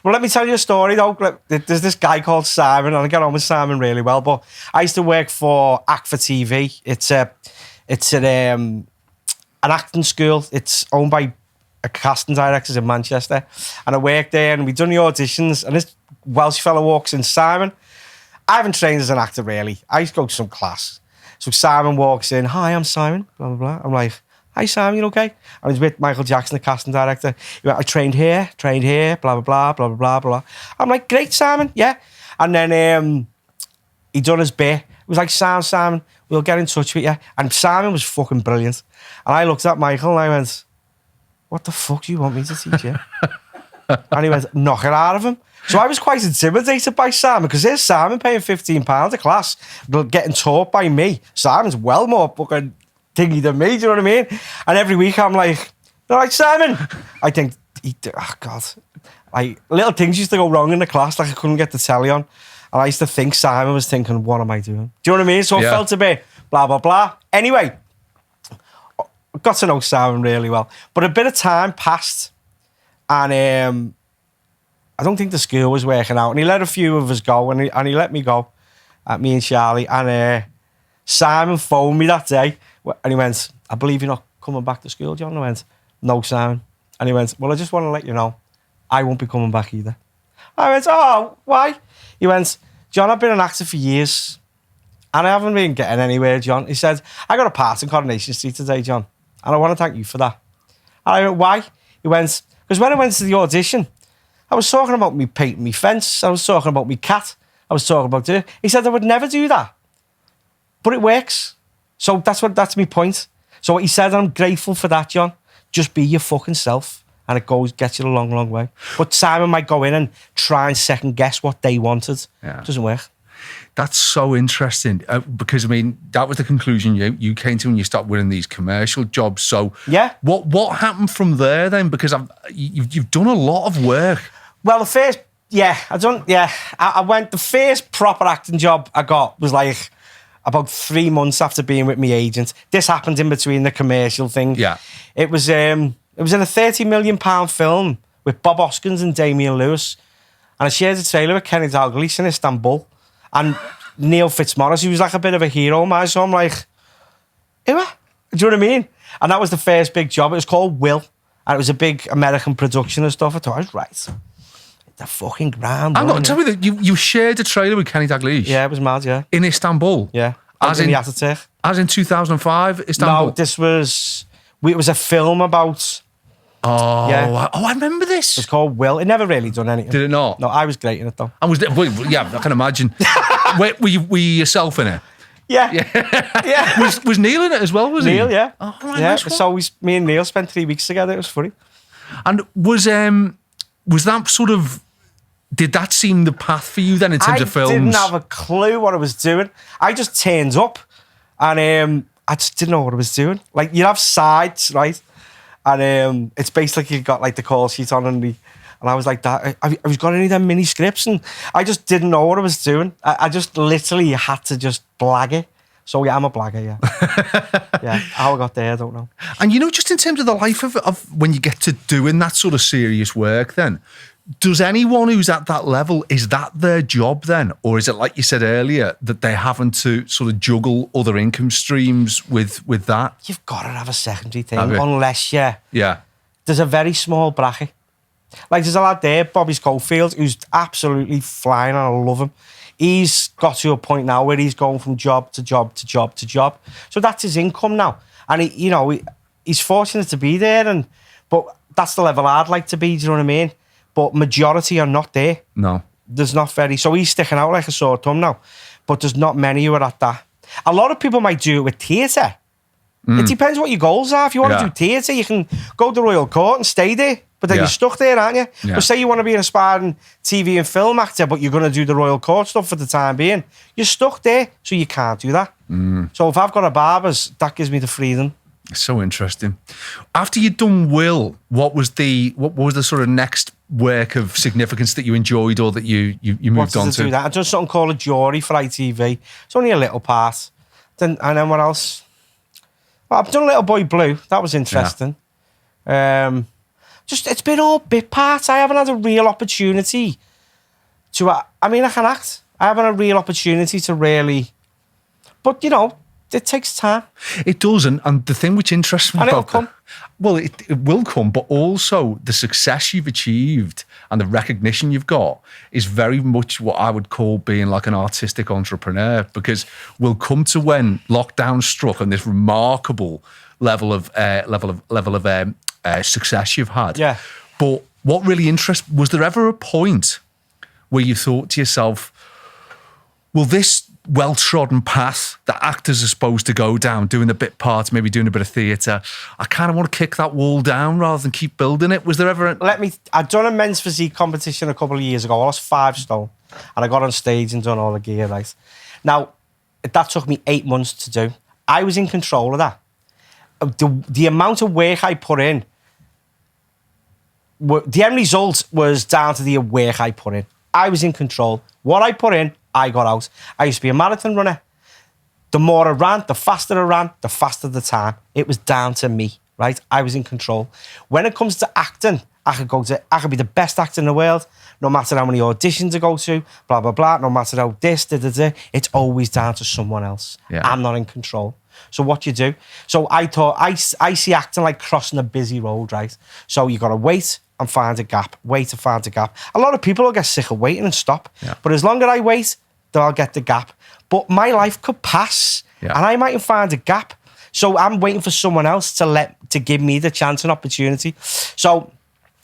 Well, let me tell you a story, though. There's this guy called Simon, and I get on with Simon really well, but I used to work for Act for TV. It's an acting school. It's owned by a casting directors in Manchester. And I worked there, and we'd done the auditions, and this Welsh fellow walks in, Simon. I haven't trained as an actor, really. I used to go to some class. So Simon walks in, hi, I'm Simon, blah, blah, blah. I'm like, hi, Simon, you okay? And he's with Michael Jackson, the casting director. He went, I trained here, blah, blah, blah, blah, blah, blah. I'm like, great, Simon, yeah. And then he done his bit. It was like, Simon, we'll get in touch with you. And Simon was fucking brilliant. And I looked at Michael and I went, what the fuck do you want me to teach you? And he went, knock it out of him. So I was quite intimidated by Simon, because there's Simon paying £15 a class, getting taught by me. Simon's well more fucking thingy than me, do you know what I mean? And every week I'm like, all right, Simon. I think, oh God. Little things used to go wrong in the class, like I couldn't get the telly on. And I used to think Simon was thinking, what am I doing? Do you know what I mean? So I felt a bit blah, blah, blah. Anyway, I got to know Simon really well. But a bit of time passed, and I don't think the school was working out, and he let a few of us go, and he let me go, me and Charlie. And Simon phoned me that day, and he went, I believe you're not coming back to school, John. I went, no, Simon. And he went, well, I just want to let you know, I won't be coming back either. I went, oh, why? He went, John, I've been an actor for years, and I haven't been getting anywhere, John. He said, I got a part in Coronation Street today, John, and I want to thank you for that. And I went, why? He went, because when I went to the audition, I was talking about me painting me fence. I was talking about me cat. I was talking about it. He said I would never do that, but it works. So that's my point. So he said, I'm grateful for that, John. Just be your fucking self, and it gets you a long, long way. But Simon might go in and try and second guess what they wanted. Yeah. It doesn't work. That's so interesting, because I mean that was the conclusion you came to when you started winning these commercial jobs. So yeah, what happened from there then? Because you've done a lot of work. Well, the first, I went, the first proper acting job I got was like about 3 months after being with my agent. This happened in between the commercial thing. Yeah. It was in a £30 million film with Bob Hoskins and Damian Lewis. And I shared a trailer with Kenny Dalglish in Istanbul. And Neil Fitzmaurice, he was like a bit of a hero of mine. So I'm like, do you know what I mean? And that was the first big job. It was called Will. And it was a big American production and stuff. I thought, I was right. The fucking ground. I'm not, tell me that you shared a trailer with Kenny Dalglish. Yeah, it was mad, yeah. In Istanbul? Yeah. As in Ataturk. As in 2005, Istanbul? No, it was a film about... Oh, yeah. I remember this. It's called Will. It never really done anything. Did it not? No, I was great in it, though. Yeah, I can imagine. were you yourself in it? Yeah. Was Neil in it as well, was he? Neil, yeah. Oh, right, yeah. nice one. So me and Neil spent 3 weeks together. It was funny. And was that sort of, did that seem the path for you then in terms of films? I didn't have a clue what I was doing. I just turned up and I just didn't know what I was doing. Like, you have sides, right? And it's basically you got like the call sheet on and I was like, that. Have you got any of them mini scripts? And I just didn't know what I was doing. I just literally had to just blag it. So yeah, I'm a blagger, yeah. Yeah, how I got there, I don't know. And just in terms of the life of when you get to doing that sort of serious work then, does anyone who's at that level, is that their job then? Or is it like you said earlier, that they're having to sort of juggle other income streams with that? You've got to have a secondary thing, Have you? unless, Yeah. there's a very small bracket. Like, there's a lad there, Bobby Schofield, who's absolutely flying and I love him. He's got to a point now where he's going from job to job to job to job. So that's his income now. And, he's fortunate to be there, but that's the level I'd like to be, do you know what I mean? But majority are not there. No. There's not very. So he's sticking out like a sore thumb now. But there's not many who are at that. A lot of people might do it with theatre. It depends what your goals are. If you want to do theatre, you can go to Royal Court and stay there. But then you're stuck there, aren't you? Yeah. But say you want to be an aspiring TV and film actor, but you're going to do the Royal Court stuff for the time being. You're stuck there, so you can't do that. So if I've got a barber's, that gives me the freedom. It's so interesting. After you'd done Will, what was the sort of next work of significance that you enjoyed or that you moved on to? Do that? I've done something called a jury for ITV. It's only a little part. And then what else? Well, I've done Little Boy Blue. That was interesting. It's been all bit parts. I haven't had a real opportunity to. I mean, I can act. I haven't had a real opportunity to really. But it takes time. It does, and the thing which interests me And it'll about come. Well, it will come, but also the success you've achieved and the recognition you've got is very much what I would call being like an artistic entrepreneur, because we'll come to when lockdown struck and this remarkable level of success you've had. Yeah. But what really was there ever a point where you thought to yourself, well, this well-trodden path that actors are supposed to go down, doing the bit parts, maybe doing a bit of theatre, I kind of want to kick that wall down rather than keep building it? Was there ever I'd done a men's physique competition a couple of years ago. I lost 5 stone and I got on stage and done all the gear, right? Now, that took me 8 months to do. I was in control of that. The amount of work I put in, the end result was down to the work I put in. I was in control. What I put in, I got out. I used to be a marathon runner. The more I ran, the faster I ran, the faster the time. It was down to me, right? I was in control. When it comes to acting, I could be the best actor in the world, no matter how many auditions I go to, blah, blah, blah, no matter how it's always down to someone else. Yeah. I'm not in control. So what you do? So I thought, I see acting like crossing a busy road, right? So you got to wait and find a gap, wait and find a gap. A lot of people will get sick of waiting and stop. Yeah. But as long as I wait, then I'll get the gap. But my life could pass and I mightn't find a gap. So I'm waiting for someone else to give me the chance and opportunity. So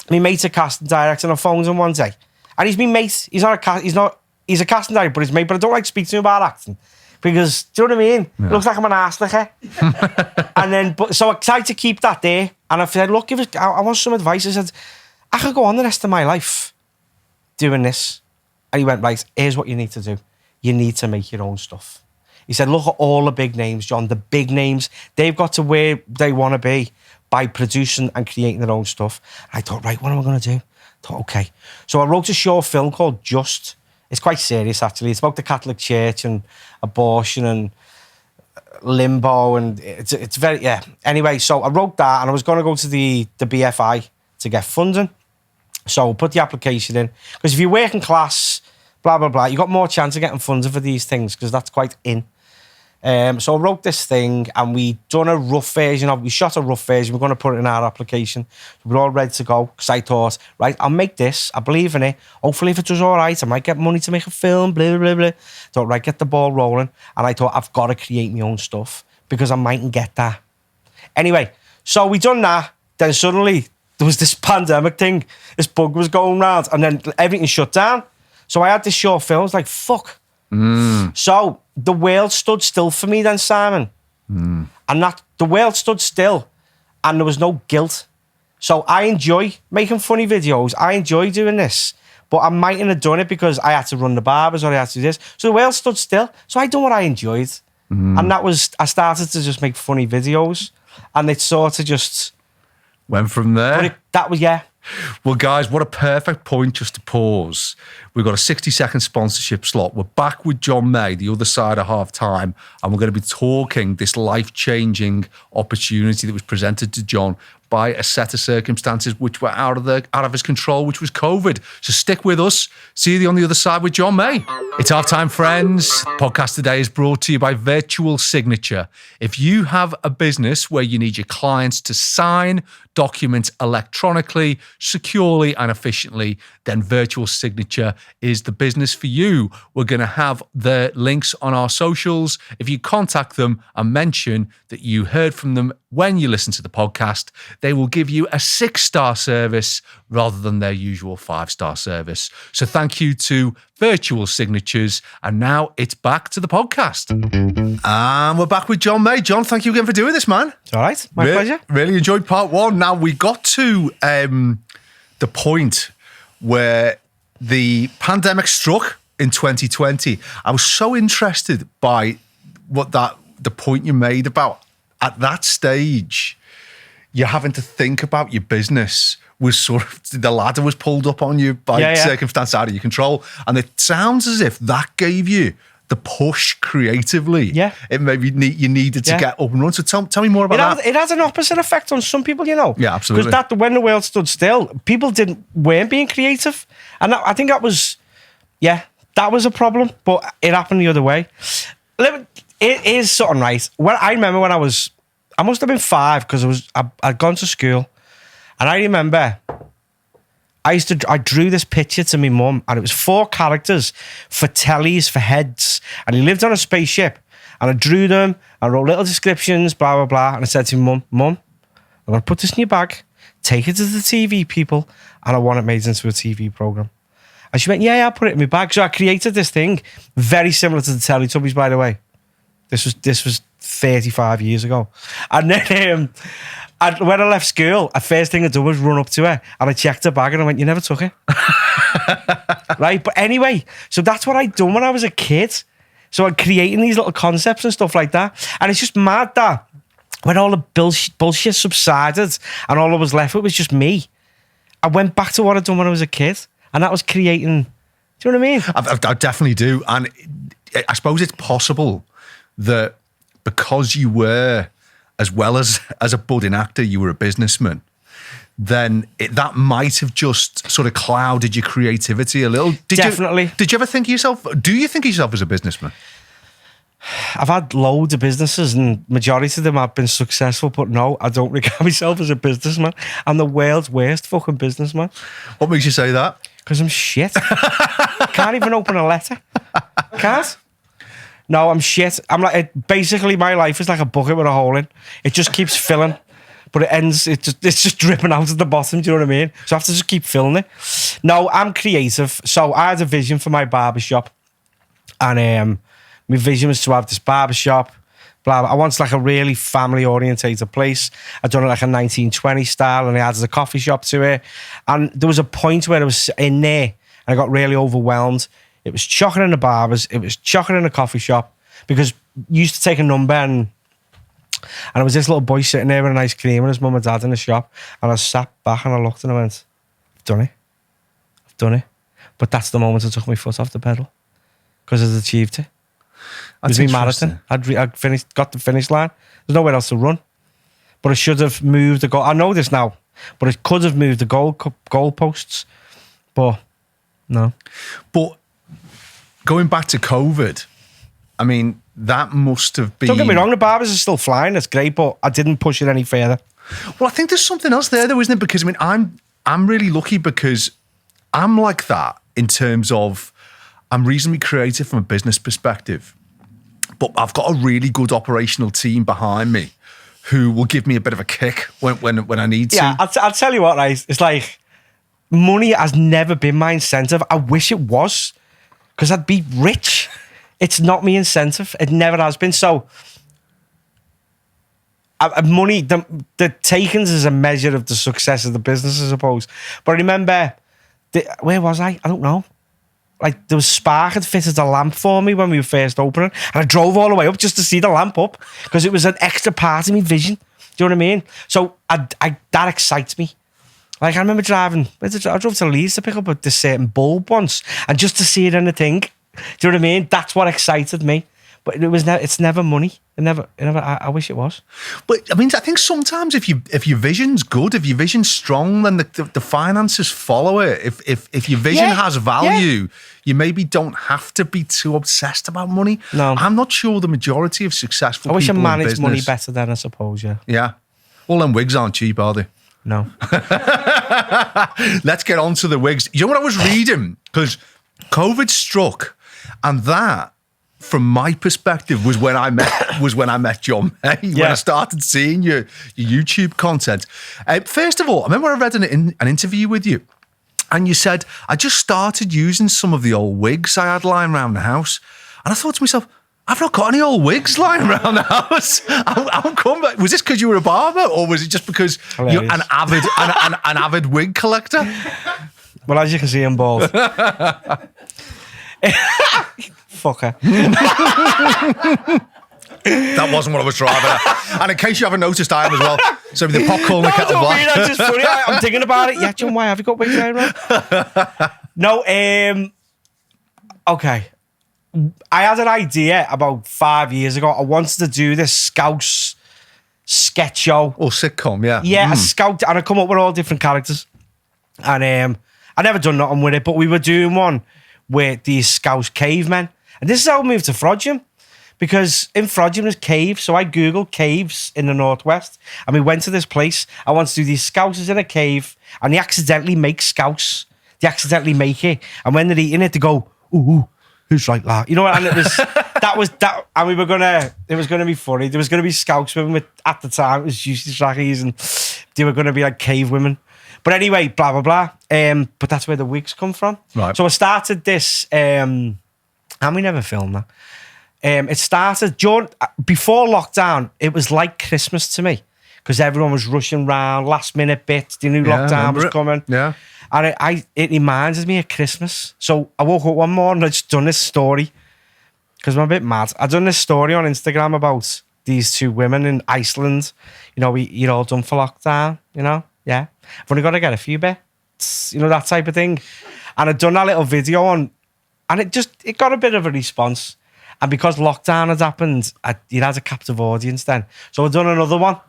my mate's a casting director and I phoned him one day. And he's my mate. He's a casting director, but he's mate, but I don't like to speak to him about acting. Because, do you know what I mean? Yeah. Looks like I'm an arse licker. So I tried to keep that there. And I said, look, I want some advice. I said, I could go on the rest of my life doing this. And he went, right, here's what you need to do. You need to make your own stuff. He said, look at all the big names, John. The big names, they've got to where they want to be by producing and creating their own stuff. And I thought, right, what am I going to do? I thought, okay. So I wrote a short film called Just. It's quite serious, actually. It's about the Catholic Church and abortion and limbo. And it's very, yeah. Anyway, so I wrote that and I was going to go to the BFI to get funding. So I put the application in. Because if you're working class, blah, blah, blah, you got more chance of getting funding for these things because that's quite in. So I wrote this thing and we shot a rough version. We're going to put it in our application. We're all ready to go because I thought, right, I'll make this. I believe in it. Hopefully if it does all right, I might get money to make a film, blah, blah, blah. Thought, right, get the ball rolling. And I thought, I've got to create my own stuff because I mightn't get that. Anyway, so we done that. Then suddenly there was this pandemic thing. This bug was going round and then everything shut down. So I had this short film. I was like, fuck. So the world stood still for me then, Simon. And that the world stood still and there was no guilt. So I enjoy making funny videos. I enjoy doing this. But I mightn't have done it because I had to run the barbers or I had to do this. So the world stood still. So I done what I enjoyed. And that was, I started to just make funny videos. And it sort of just... Went from there. That was, yeah. Well, guys, what a perfect point just to pause. We've got a 60-second sponsorship slot. We're back with John May, the other side of half time, and we're going to be talking this life-changing opportunity that was presented to John by a set of circumstances which were out of his control, which was COVID. So stick with us. See you on the other side with John May. It's half time, friends. Podcast today is brought to you by Virtual Signature. If you have a business where you need your clients to sign documents electronically, securely and efficiently, then Virtual Signature is the business for you. We're going to have the links on our socials. If you contact them and mention that you heard from them when you listen to the podcast, they will give you a 6-star service rather than their usual 5-star service. So thank you to Virtual Signatures. And now it's back to the podcast. And we're back with John May. John, thank you again for doing this, man. It's all right. My pleasure. Really enjoyed part one. Now we got to the point where the pandemic struck in 2020. I was so interested by the point you made about at that stage, you're having to think about your business was sort of, the ladder was pulled up on you by circumstance out of your control. And it sounds as if that gave you the push creatively. Yeah. It maybe you needed to get up and run. So tell me more about that. It has an opposite effect on some people, you know. Yeah, absolutely. Because when the world stood still, people weren't being creative. And I think that was a problem, but it happened the other way. It is something right. Well, I remember when I must have been 5 because I'd gone to school, and I remember I drew this picture to my mum, and it was 4 characters for tellies, for heads, and he lived on a spaceship, and I drew them, I wrote little descriptions, blah, blah, blah, and I said to Mum, I'm going to put this in your bag, take it to the TV people, and I want it made into a TV programme. And she went, yeah, I'll put it in my bag. So I created this thing, very similar to the Teletubbies, by the way. This was 35 years ago. And then when I left school, the first thing I did was run up to her and I checked her bag and I went, you never took it. Right? But anyway, so that's what I'd done when I was a kid. So I'm creating these little concepts and stuff like that. And it's just mad that when all the bullshit subsided and all I was left with was just me, I went back to what I'd done when I was a kid. And that was creating, do you know what I mean? I definitely do. And I suppose it's possible that because you were, as well as a budding actor, you were a businessman, then that might have just sort of clouded your creativity a little. Definitely. Did you ever think of yourself, do you think of yourself as a businessman? I've had loads of businesses and majority of them have been successful, but no, I don't regard myself as a businessman. I'm the world's worst fucking businessman. What makes you say that? Because I'm shit. Can't even open a letter. Can't. No, I'm shit. I'm like, basically my life is like a bucket with a hole in. It just keeps filling, but it's just dripping out at the bottom. Do you know what I mean? So I have to just keep filling it. No, I'm creative. So I had a vision for my barbershop, and my vision was to have this barbershop. Blah, blah. I wanted like a really family orientated place. I'd done it like a 1920 style, and I added a coffee shop to it. And there was a point where I was in there, and I got really overwhelmed. It was chocker in the barbers. It was chocker in the coffee shop because you used to take a number and there was this little boy sitting there with an ice cream and his mum and dad in the shop. And I sat back and I looked and I went, I've done it. But that's the moment I took my foot off the pedal because I'd achieved it. It was my marathon. I'd got the finish line. There's nowhere else to run. But I should have moved the goal. I know this now, but it could have moved the goal posts. But no. But going back to COVID, I mean, that must have been... Don't get me wrong, the barbers are still flying. That's great, but I didn't push it any further. Well, I think there's something else there, though, isn't it? Because, I mean, I'm really lucky because I'm like that in terms of I'm reasonably creative from a business perspective, but I've got a really good operational team behind me who will give me a bit of a kick when I need to. Yeah, I'll tell you what, right? It's like money has never been my incentive. I wish it was because I'd be rich. It's not my incentive. It never has been. So, money, the takings is a measure of the success of the business, I suppose. But I remember, where was I? I don't know. Like, there was Spark had fitted a lamp for me when we were first opening, and I drove all the way up just to see the lamp up because it was an extra part of my vision. Do you know what I mean? So that excites me. Like, I remember driving, I drove to Leeds to pick up this certain bulb once, and just to see it in the thing. Do you know what I mean? That's what excited me. But it's never money. I wish it was. But I mean, I think sometimes if your vision's good, if your vision's strong, then the finances follow it. If your vision has value, you maybe don't have to be too obsessed about money. No. I'm not sure the majority of successful I wish I people in managed business, money better than I suppose, yeah. Yeah. All them wigs aren't cheap, are they? No. Let's get on to the wigs. You know what I was reading? Because COVID struck, and that, from my perspective, was when I met John May. When I started seeing your YouTube content. First of all, I remember I read an interview with you, and you said, I just started using some of the old wigs I had lying around the house, and I thought to myself, I've not got any old wigs lying around the house. How come? Was this because you were a barber, or was it just because you're an avid wig collector? Well, as you can see, I'm bald. Fucker. That wasn't what I was driving at. And in case you haven't noticed, I am as well. So the popcorn, the kettle black. That's just funny. I'm thinking about it. Yeah, John, why have you got wigs lying around? No, okay. I had an idea about 5 years ago. I wanted to do this Scouse sketch show. Or sitcom, yeah. Yeah, a Scout, and I come up with all different characters. And I never done nothing with it, but we were doing one with these Scouse cavemen. And this is how I moved to Frodsham. Because in Frodsham there's caves, so I Googled caves in the Northwest, and we went to this place. I wanted to do these Scouses in a cave, and they accidentally make Scouse. They accidentally make it. And when they're eating it, they go, ooh. Who's like that? You know, and it was that, and we were it was gonna be funny. There was gonna be Scouts women at the time. It was usually trackies, and they were gonna be like cave women. But anyway, blah blah blah. But that's where the wigs come from. Right. So I started this, and we never filmed that. It started before lockdown. It was like Christmas to me because everyone was rushing around, last minute bits. They knew lockdown was coming. Yeah. And it reminds me of Christmas. So I woke up one morning, I just done this story because I'm a bit mad. I done this story on Instagram about these two women in Iceland. You know, you're all done for lockdown, you know? Yeah. I've only got to get a few bits, you know, that type of thing. And I'd done a little video on, and it got a bit of a response. And because lockdown had happened, it had a captive audience then. So I'd done another one,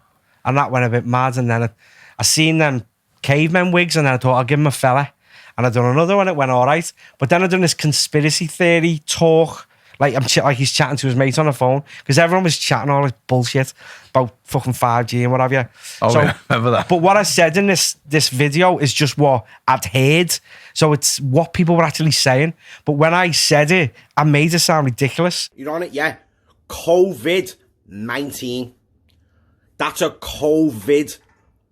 and that went a bit mad. And then I seen them cavemen wigs, and then I thought I'll give him a fella, and I done another one. It went all right, but then I done this conspiracy theory talk, like he's chatting to his mate on the phone because everyone was chatting all this bullshit about fucking 5G and what have you. Oh, so, yeah, remember that. But what I said in this video is just what I'd heard, so it's what people were actually saying. But when I said it, I made it sound ridiculous. You're on it, yeah. COVID-19. That's a COVID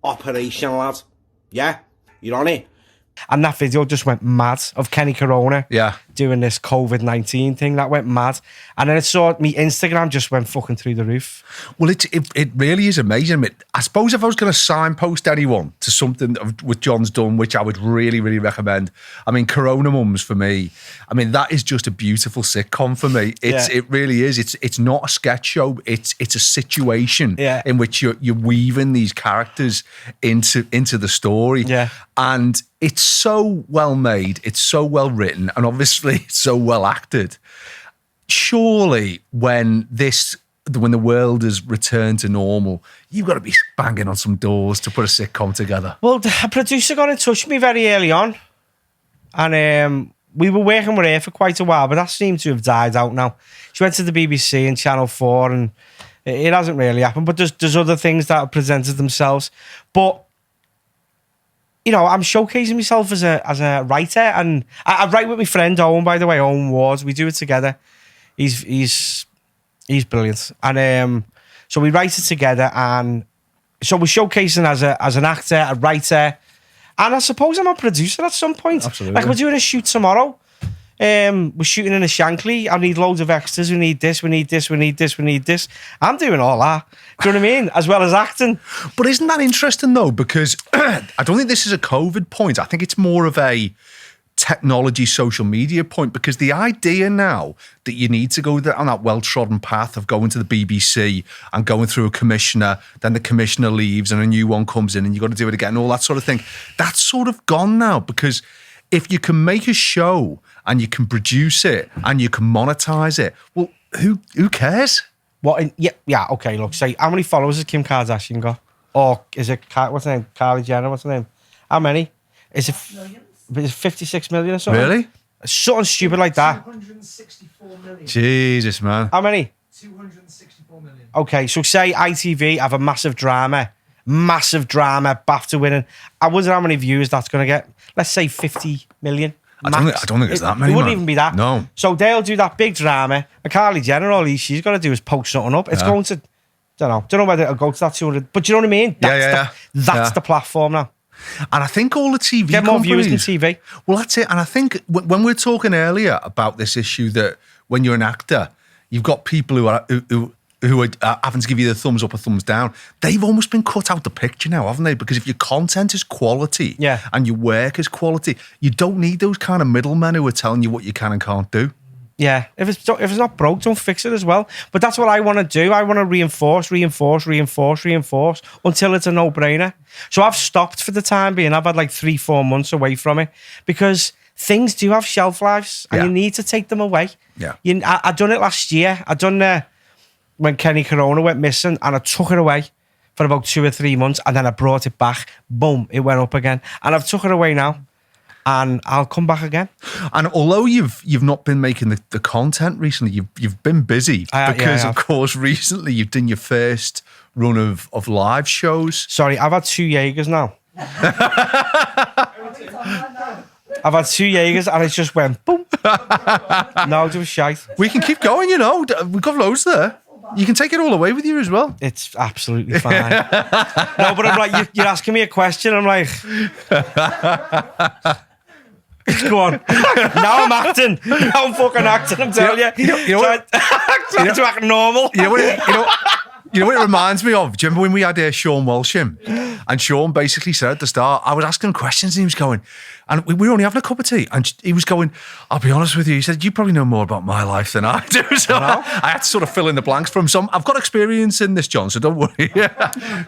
operation, lad. Yeah, you're on it. And that video just went mad of Kenny Corona doing this COVID-19 thing. That went mad. And then it saw me Instagram just went fucking through the roof. Well, it really is amazing. I suppose if I was going to signpost anyone to something with John's done, which I would really, really recommend, I mean, CoronaMums for me, I mean, that is just a beautiful sitcom for me. It really is. It's not a sketch show. It's a situation in which you're weaving these characters into the story. Yeah. And it's so well made, it's so well written, and obviously it's so well acted. Surely when the world has returned to normal, you've got to be banging on some doors to put a sitcom together. Well, a producer got in touch with me very early on, and we were working with her for quite a while, but that seemed to have died out now. She went to the BBC and Channel 4, and it hasn't really happened, but there's other things that have presented themselves. But you know, I'm showcasing myself as a writer, and I write with my friend Owen, by the way, Owen Ward. We do it together. He's brilliant, and so we write it together, and so we're showcasing as an actor, a writer, and I suppose I'm a producer at some point. Absolutely. Like we're doing a shoot tomorrow. we're shooting in a Shankly. I need loads of extras. We need this. We need this. We need this. We need this. I'm doing all that. Do you know what I mean? As well as acting. But isn't that interesting though? Because I don't think this is a COVID point. I think it's more of a technology, social media point, because the idea now that you need to go on that well-trodden path of going to the BBC and going through a commissioner, then the commissioner leaves and a new one comes in and you've got to do it again, all that sort of thing, that's sort of gone now. Because if you can make a show and you can produce it and you can monetize it, well, who cares? What? Yeah. Okay. Look, say how many followers has Kim Kardashian got? Or is it what's her name? Kylie Jenner. What's her name? How many? Is it? It's 56 million or something. Really? Something stupid like that. 264 million. Jesus, man. How many? 264 million. Okay, so say ITV have a massive drama, BAFTA winning. I wonder how many views that's going to get. Let's say 50 million. I don't think it's that many. It wouldn't man. even be that. No. So they'll do that big drama. And Kylie Jenner, all she's got to do is post something up. It's going to, don't know whether it'll go to that 200. But you know what I mean? That's the platform now. And I think all the TV Get more companies, viewers than TV. Well, that's it. And I think when we were talking earlier about this issue that when you're an actor, you've got people who are having to give you the thumbs up or thumbs down. They've almost been cut out the picture now, haven't they? Because if your content is quality and your work is quality, you don't need those kind of middlemen who are telling you what you can and can't do. Yeah, if it's not broke, don't fix it as well. But that's what I want to do. I want to reinforce until it's a no-brainer. So I've stopped for the time being. I've had like 3-4 months away from it because things do have shelf lives and you need to take them away. Yeah, I done it last year. I done when Kenny Corona went missing and I took it away for about 2 or 3 months and then I brought it back. Boom, it went up again. And I've took it away now. And I'll come back again. And although you've not been making the content recently, you've been busy because of course recently you've done your first run of live shows. Sorry, I've had 2 Jaegers now. I've had 2 Jaegers and it just went boom. No, it was shite. We can keep going, we've got loads there. You can take it all away with you as well. It's absolutely fine. No, but I'm like, you're asking me a question. I'm like, go on. Now I'm acting. Now I'm fucking acting. I'm telling you. You know what? Trying to act normal. You know what it reminds me of? Do you remember when we had Sean Walsh in? And Sean basically said at the start, I was asking him questions and he was going, and we were only having a cup of tea. And he was going, I'll be honest with you. He said, you probably know more about my life than I do. So I had to sort of fill in the blanks from some. I've got experience in this, John, so don't worry.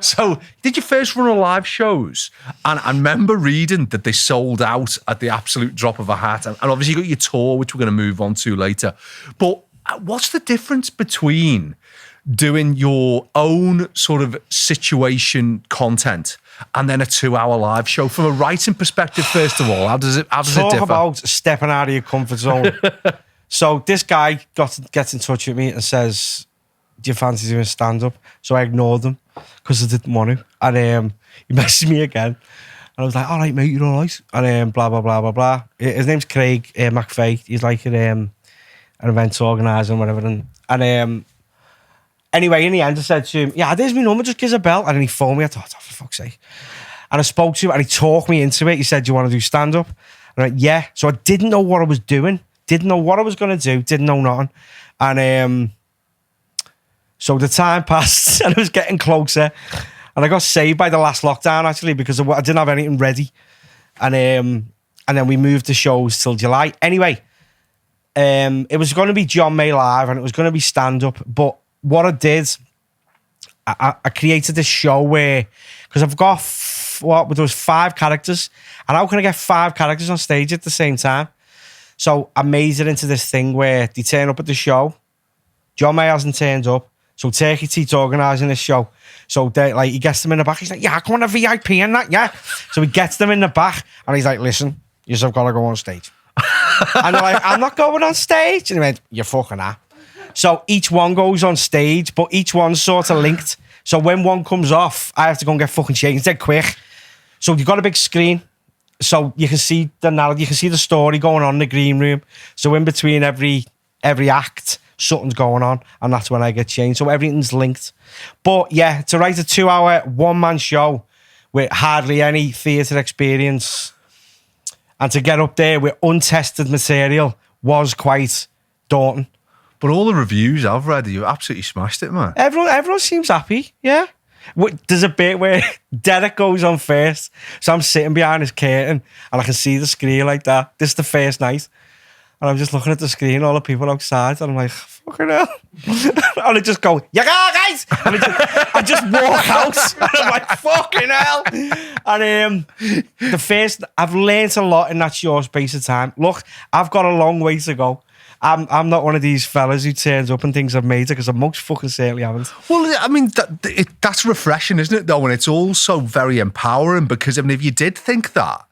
So did your first run of live shows? And I remember reading that they sold out at the absolute drop of a hat. And obviously you got your tour, which we're going to move on to later. But what's the difference between doing your own sort of situation content and then a 2-hour live show from a writing perspective? First of all, how does it differ? Talk about stepping out of your comfort zone. So this guy gets in touch with me and says, do you fancy doing stand-up? So I ignored him because I didn't want to. And he messaged me again. And I was like, all right, mate, you're all right. And blah, blah, blah, blah, blah. His name's Craig McFay. He's like an event organizer and whatever. And anyway, in the end, I said to him, yeah, there's my number, just give us a bell. And then he phoned me. I thought, oh, for fuck's sake. And I spoke to him and he talked me into it. He said, do you want to do stand-up? And I went, yeah. So I didn't know what I was doing. Didn't know what I was going to do. Didn't know nothing. And so the time passed and it was getting closer. And I got saved by the last lockdown, actually, because I didn't have anything ready. And then we moved the shows till July. Anyway, it was going to be John May Live and it was going to be stand-up. But what I did, I created this show where, because I've got, there was 5 characters, and how can I get 5 characters on stage at the same time? So I made it into this thing where they turn up at the show, John May hasn't turned up, so Turkey Teat's organising this show. So he gets them in the back, he's like, yeah, I come on a VIP and that, yeah. So he gets them in the back, and he's like, listen, you've got to go on stage. And they're like, I'm not going on stage. And he went, you're fucking that. So each one goes on stage, but each one's sort of linked. So when one comes off, I have to go and get fucking changed dead quick. So you've got a big screen, so you can see the story going on in the green room. So in between every act, something's going on, and that's when I get changed. So everything's linked. But yeah, to write a 2-hour one-man show with hardly any theatre experience, and to get up there with untested material, was quite daunting. But all the reviews I've read, you absolutely smashed it, man. Everyone seems happy, yeah. There's a bit where Derek goes on first, so I'm sitting behind his curtain and I can see the screen like that. This is the first night, and I'm just looking at the screen, all the people outside, and I'm like, fucking hell. And I just go, yeah, guys! And I just walk out, and I'm like, fucking hell. And I've learnt a lot in that short space of time. Look, I've got a long way to go. I'm not one of these fellas who turns up and thinks I've made it, because I most fucking certainly haven't. Well, I mean, that's refreshing, isn't it, though? And it's also very empowering, because, I mean, if you did think that,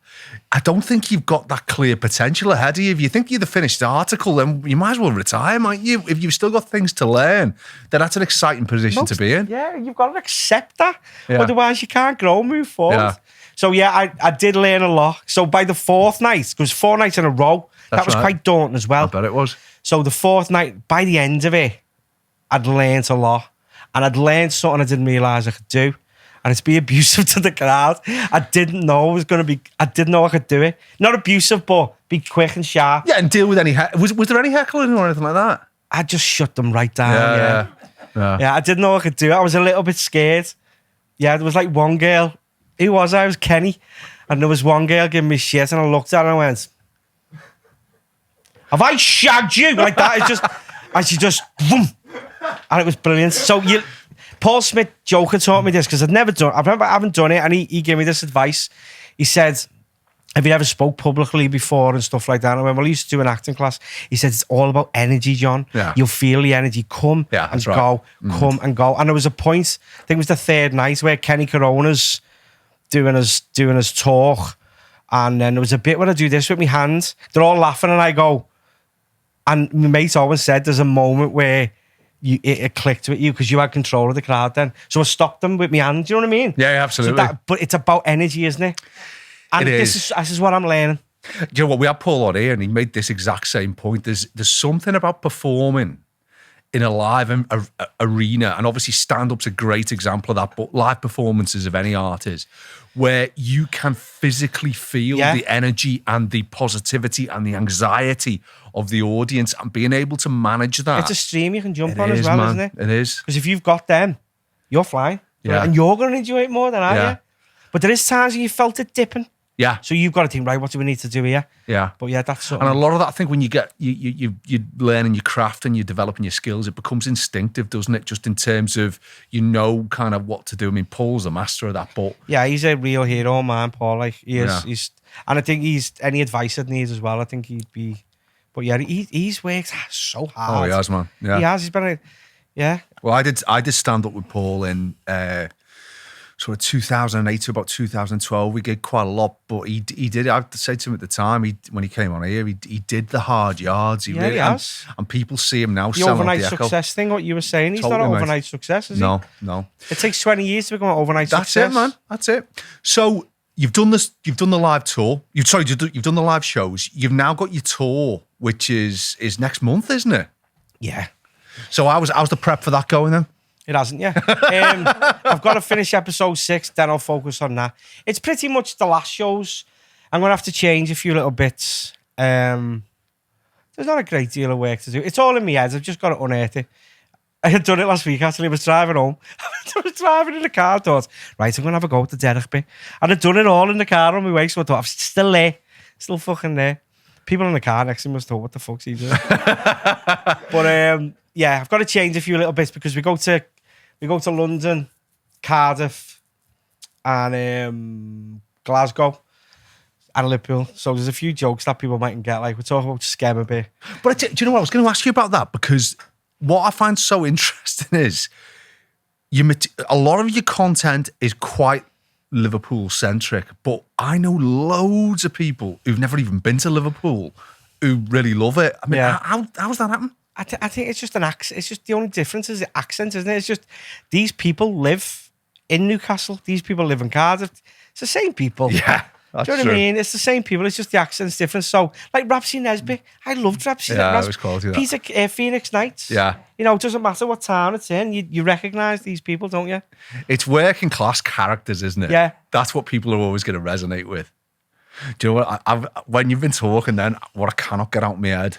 I don't think you've got that clear potential ahead of you. If you think you're the finished article, then you might as well retire, mightn't you? If you've still got things to learn, then that's an exciting position to be in. Yeah, you've got to accept that. Yeah. Otherwise, you can't grow and move forward. Yeah. So, yeah, I did learn a lot. So, by the fourth night, because 4 nights in a row, that was right. quite daunting as well. I bet it was. So, the fourth night, by the end of it, I'd learned a lot. And I'd learned something I didn't realise I could do. And it's be abusive to the crowd. I didn't know I didn't know I could do it. Not abusive, but be quick and sharp. Yeah, and deal with any was there any heckling or anything like that? I just shut them right down. Yeah. Yeah, I didn't know I could do it. I was a little bit scared. Yeah, there was like one girl. Who was I? It was Kenny. And there was one girl giving me shit, and I looked at her and I went, have I shagged you? Like that. And she just, boom. And it was brilliant. So Paul Smith Joker taught me this, because I haven't done it, and he gave me this advice. He said, have you ever spoke publicly before and stuff like that? And I went, well, I used to do an acting class. He said, it's all about energy, John. Yeah. You'll feel the energy come and right. go, come and go. And there was a point, I think it was the third night, where Kenny Corona's doing his talk. And then there was a bit where I do this with my hand. They're all laughing, and I go, and my mate always said there's a moment where it clicked with you, because you had control of the crowd then. So I stopped them with my hand. Do you know what I mean? Yeah, absolutely. So but it's about energy, isn't it? And this is what I'm learning. Do you know what? We had Paul on here, and he made this exact same point. There's something about performing in a live arena, and obviously stand-up's a great example of that, but live performances of any artist, where you can physically feel the energy and the positivity and the anxiety of the audience, and being able to manage that. It's a stream you can jump on as well, man. isn't it? It is. Because if you've got them, you're flying. Yeah. And you're going to enjoy it more than I Yeah. am. But there is times when you felt it dipping. Yeah. So you've got to think, right, what do we need to do here? Yeah. But yeah, that's something. And a lot of that, I think, when you get you learning your craft and you're developing your skills, it becomes instinctive, doesn't it? Just in terms of kind of what to do. I mean, Paul's a master of that, but yeah, he's a real hero, man, Paul. Like he is. Yeah. And I think he's any advice I'd need as well. I think he'd be. But yeah, he's worked so hard. oh, he has, man. Yeah. He has. He's been. Yeah. Well, I did stand up with Paul in sort of 2008 to about 2012. We did quite a lot, but he did. I have to say to him at the time, when he came on here, he did the hard yards. He really has. And people see him now. The selling overnight the Echo. success thing, what you were saying, he's not Totally, an mate. overnight success, is he? No. It takes 20 years to become an overnight That's success. it, man. That's it. So you've done this. You've done the live tour. You've done the live shows. You've now got your tour, which is next month, isn't it? Yeah. So how's the prep for that going then? It hasn't yet. I've got to finish episode 6, then I'll focus on that. It's pretty much the last shows. I'm going to have to change a few little bits. There's not a great deal of work to do. It's all in my head. I've just got to unearth it. I had done it last week, actually. I was driving home. I was driving in the car. I thought, right, I'm going to have a go at the Derek bit. And I'd done it all in the car on my way, so I thought, I'm still there. Still fucking there. People in the car next to me must have thought, what the fuck's he doing? But yeah, I've got to change a few little bits, because we go to London, Cardiff, and Glasgow, and Liverpool. So there's a few jokes that people mightn't get. Like, we're talking about Skem a bit. But do you know what? I was going to ask you about that, because what I find so interesting is a lot of your content is quite Liverpool centric, but I know loads of people who've never even been to Liverpool who really love it. I mean, how's that happen? I think it's just an accent. It's just the only difference is the accent, isn't it? It's just these people live in Newcastle. These people live in Cardiff. It's the same people. Yeah, that's do you know what I mean? It's the same people. It's just the accent's different. So, like Rapsy Nesby, I loved Rapsy. Yeah, it was quality, that. Peter Phoenix Nights. Yeah. You know, it doesn't matter what town it's in. You recognise these people, don't you? It's working class characters, isn't it? Yeah. That's what people are always going to resonate with. Do you know what? When you've been talking then, what I cannot get out of my head,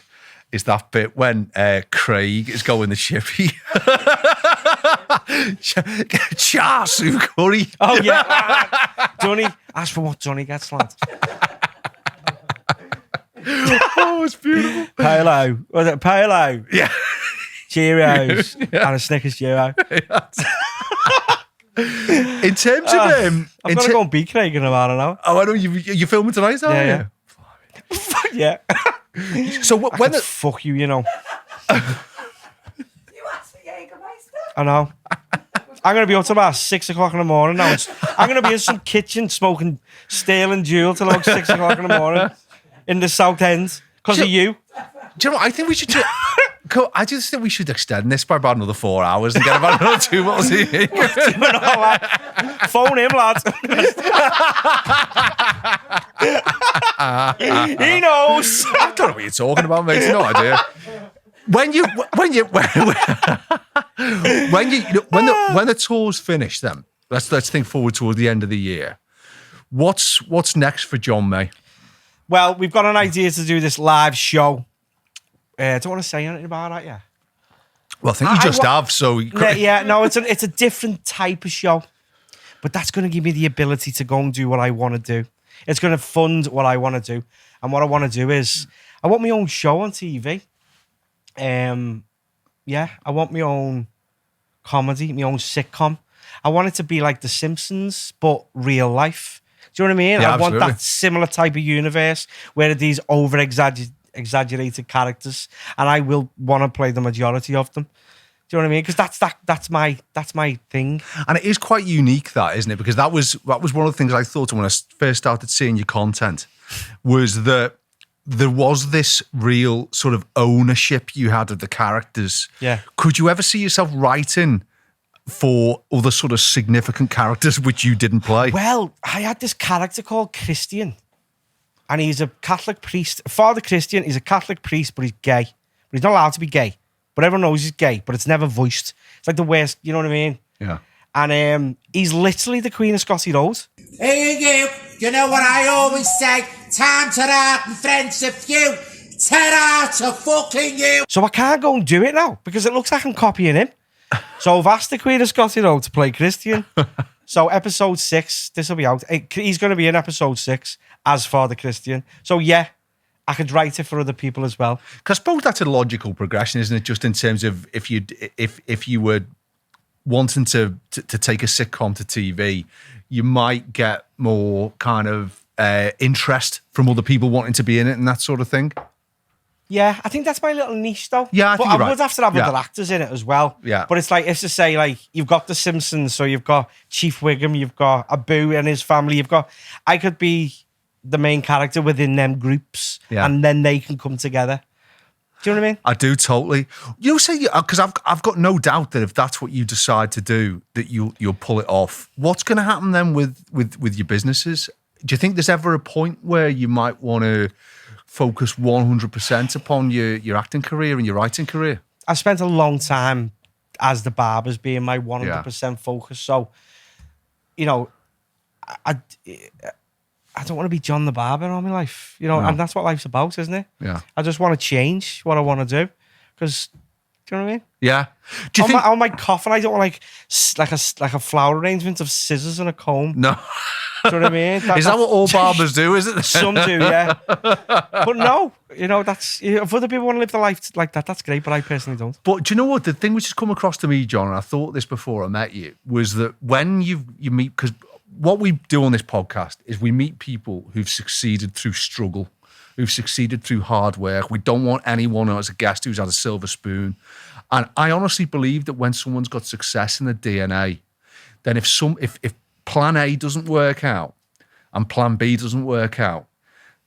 is that bit when Craig is going the chippy. Char siu curry. Oh, yeah. Johnny. Ask for what Johnny gets, lad. Oh, it's beautiful. Polo. Was it Polo? Yeah. Cheerios. And a Snickers Cheerio. In terms of I've got to go and beat Craig in about an hour. oh, I know you're filming tonight, aren't Yeah, you? Yeah. So when the Fuck you, you know. You asked for Jägermeister. I know. I'm going to be up to about 6 o'clock in the morning now. I'm going to be in some kitchen smoking Sterling Jewel till about 6 o'clock in the morning in the South End because of you. do you know what I think we should do? I just think we should extend this by about another 4 hours and get about another 2 bottles of Phone him, lads. He knows. I don't know what you're talking about, mate. No idea. When the tour's finished, then let's think forward towards the end of the year. What's next for John May? Well, we've got an idea to do this live show. I don't want to say anything about that yet. Well, I think you just have. So No, it's a different type of show, but that's going to give me the ability to go and do what I want to do. It's going to fund what I want to do, and what I want to do is I want my own show on TV. I want my own comedy, my own sitcom. I want it to be like The Simpsons, but real life. Do you know what I mean? Yeah, I want absolutely. that similar type of universe where these exaggerated characters, and I will want to play the majority of them. Do you know what I mean? Because that's my thing. And it is quite unique, that, isn't it? Because that was one of the things I thought when I first started seeing your content, was that there was this real sort of ownership you had of the characters. Yeah. Could you ever see yourself writing for other sort of significant characters which you didn't play? Well, I had this character called Christian, and he's a Catholic priest. Father Christian, he's a Catholic priest, but he's gay. But he's not allowed to be gay. But everyone knows he's gay, but it's never voiced. It's like the worst, you know what I mean? Yeah. And he's literally the Queen of Scotty Road. Hey, you know what I always say? Time to art and friendship, you. Ta-ra to fucking you. So I can't go and do it now because it looks like I'm copying him. So I've asked the Queen of Scotty Road to play Christian. So episode 6, this will be out. He's going to be in episode 6 as Father Christian. So yeah, I could write it for other people as well. Because I suppose that's a logical progression, isn't it? Just in terms of if you were wanting to take a sitcom to TV, you might get more kind of interest from other people wanting to be in it and that sort of thing. Yeah, I think that's my little niche though. Yeah, I think but you're I would right. have to have Yeah. other actors in it as well. Yeah. But it's like, it's to say, like, you've got The Simpsons, so you've got Chief Wiggum, you've got Abu and his family, I could be the main character within them groups, Yeah. and then they can come together. Do you know what I mean? I do totally. You say, because I've got no doubt that if that's what you decide to do, that you'll pull it off. What's going to happen then with your businesses? Do you think there's ever a point where you might want to focus 100% upon your acting career and your writing career? I spent a long time as the barbers being my 100% focus. So, you know, I don't want to be John the Barber all my life, you know, No. and that's what life's about, isn't it? Yeah. I just want to change what I want to do because, do you know what I mean? Yeah. Do you think? On my coffin, I don't want like a flower arrangement of scissors and a comb. No. Do you know what I mean? Is that what all barbers do, is it? Some do, yeah. But no, you know, that's, if other people want to live their life like that, that's great, but I personally don't. But do you know what? The thing which has come across to me, John, and I thought this before I met you, was that when you meet, because what we do on this podcast is we meet people who've succeeded through struggle, who've succeeded through hard work. We don't want anyone as a guest who's had a silver spoon. And I honestly believe that when someone's got success in the DNA, then if plan A doesn't work out and plan B doesn't work out,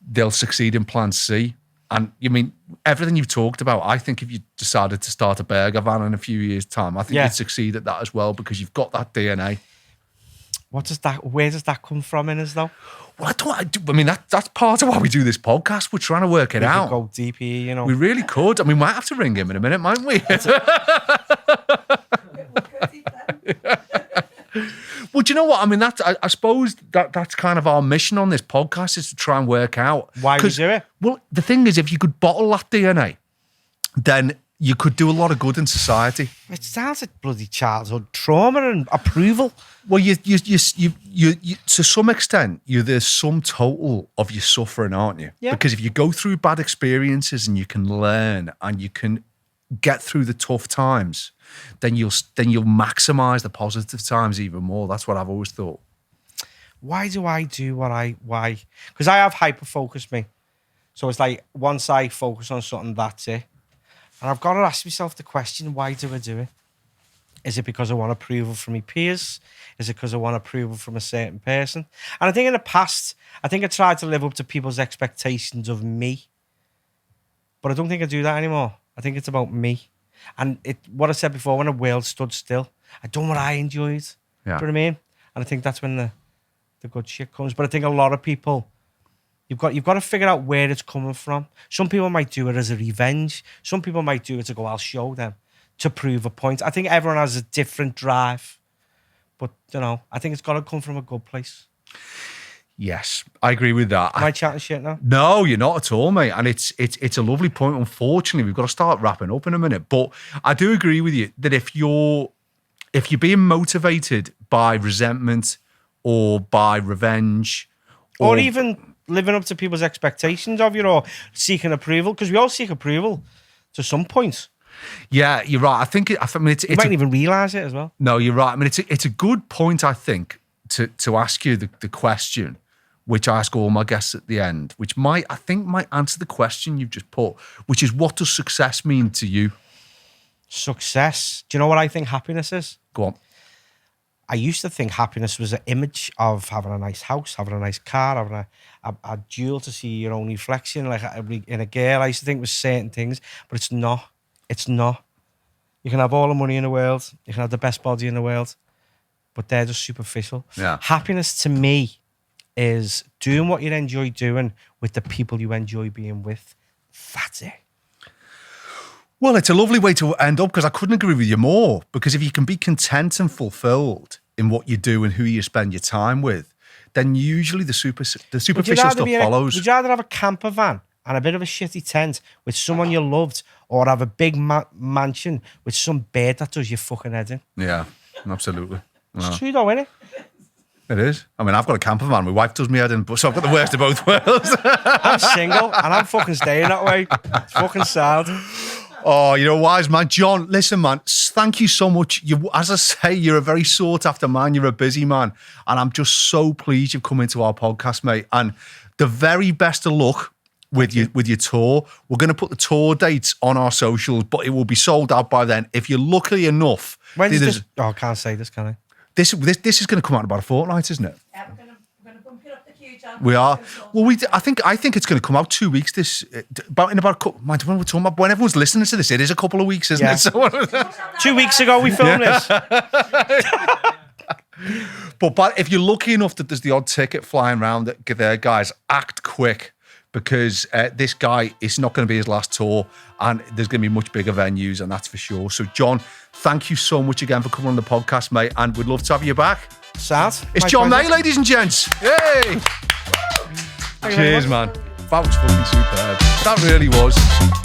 they'll succeed in plan C. And you mean, everything you've talked about, I think if you decided to start a burger van in a few years' time, I think Yeah. you'd succeed at that as well because you've got that DNA. Where does that come from in us though? Well, I mean, that's part of why we do this podcast. We're trying to work it We could out. go deep here, you know. We really could. I mean, we might have to ring him in a minute, mightn't we? Well, do you know what? I mean, I suppose that's kind of our mission on this podcast, is to try and work out Why we 'cause, do it. Well, the thing is, if you could bottle that DNA then you could do a lot of good in society. It's down to bloody childhood trauma and approval. Well, you to some extent, you're the sum total of your suffering, aren't you? Yeah. Because if you go through bad experiences and you can learn and you can get through the tough times, then you'll maximize the positive times even more. That's what I've always thought. Why do I do why? Because I have hyper focus, me. So it's like once I focus on something, that's it. And I've got to ask myself the question, why do I do it? Is it because I want approval from my peers? Is it because I want approval from a certain person? And I think in the past, I tried to live up to people's expectations of me. But I don't think I do that anymore. I think it's about me. And what I said before, when the world stood still, I done what I enjoyed. Yeah. Do you know what I mean? And I think that's when the good shit comes. But I think a lot of people, you've got to figure out where it's coming from. Some people might do it as a revenge. Some people might do it to go, I'll show them, to prove a point. I think everyone has a different drive. But, I think it's got to come from a good place. Yes, I agree with that. Am I chatting shit now? No, you're not at all, mate. And it's a lovely point. Unfortunately, we've got to start wrapping up in a minute. But I do agree with you that if you're being motivated by resentment or by revenge, Or even living up to people's expectations of you, or seeking approval, because we all seek approval to some point. yeah, you're right. I mean, it's You mightn't even realise it as well. No, you're right. I mean, it's a good point, I think, to ask you the question, which I ask all my guests at the end, which might answer the question you've just put, which is, what does success mean to you? Success. Do you know what I think happiness is? Go on. I used to think happiness was an image of having a nice house, having a nice car, having a jewel to see your own reflection, like in a girl. I used to think it was certain things, but it's not. It's not. You can have all the money in the world, you can have the best body in the world, but they're just superficial. Yeah. Happiness to me is doing what you enjoy doing with the people you enjoy being with. That's it. Well, it's a lovely way to end up, because I couldn't agree with you more. Because if you can be content and fulfilled in what you do and who you spend your time with, then usually the superficial stuff follows. Would you rather have a camper van and a bit of a shitty tent with someone you loved, or have a big mansion with some bird that does your fucking head in? Yeah, absolutely. It's true though, isn't it? It is. I mean, I've got a camper van. My wife does me head in, so I've got the worst of both worlds. I'm single and I'm fucking staying that way. It's fucking sad. Oh, you're a wise man. John, listen, man, thank you so much. As I say, you're a very sought after man. You're a busy man. And I'm just so pleased you've come into our podcast, mate. And the very best of luck with your tour. We're going to put the tour dates on our socials, but it will be sold out by then. If you're lucky enough. When's this? Oh, I can't say this, can I? This is going to come out in about a fortnight, isn't it? Yeah, we're gonna bump it up the queue, John. We are. Well, I think it's going to come out 2 weeks. When we're talking about when everyone's listening to this, it is a couple of weeks, isn't Yeah. it? So, 2 weeks ago we filmed this. but if you're lucky enough that there's the odd ticket flying around there, guys, act quick, because this guy is not going to be his last tour, and there's going to be much bigger venues, and that's for sure. So, John, thank you so much again for coming on the podcast, mate, and we'd love to have you back. Sad. It's John May, ladies and gents. Yay! Cheers, man. That was fucking superb. That really was.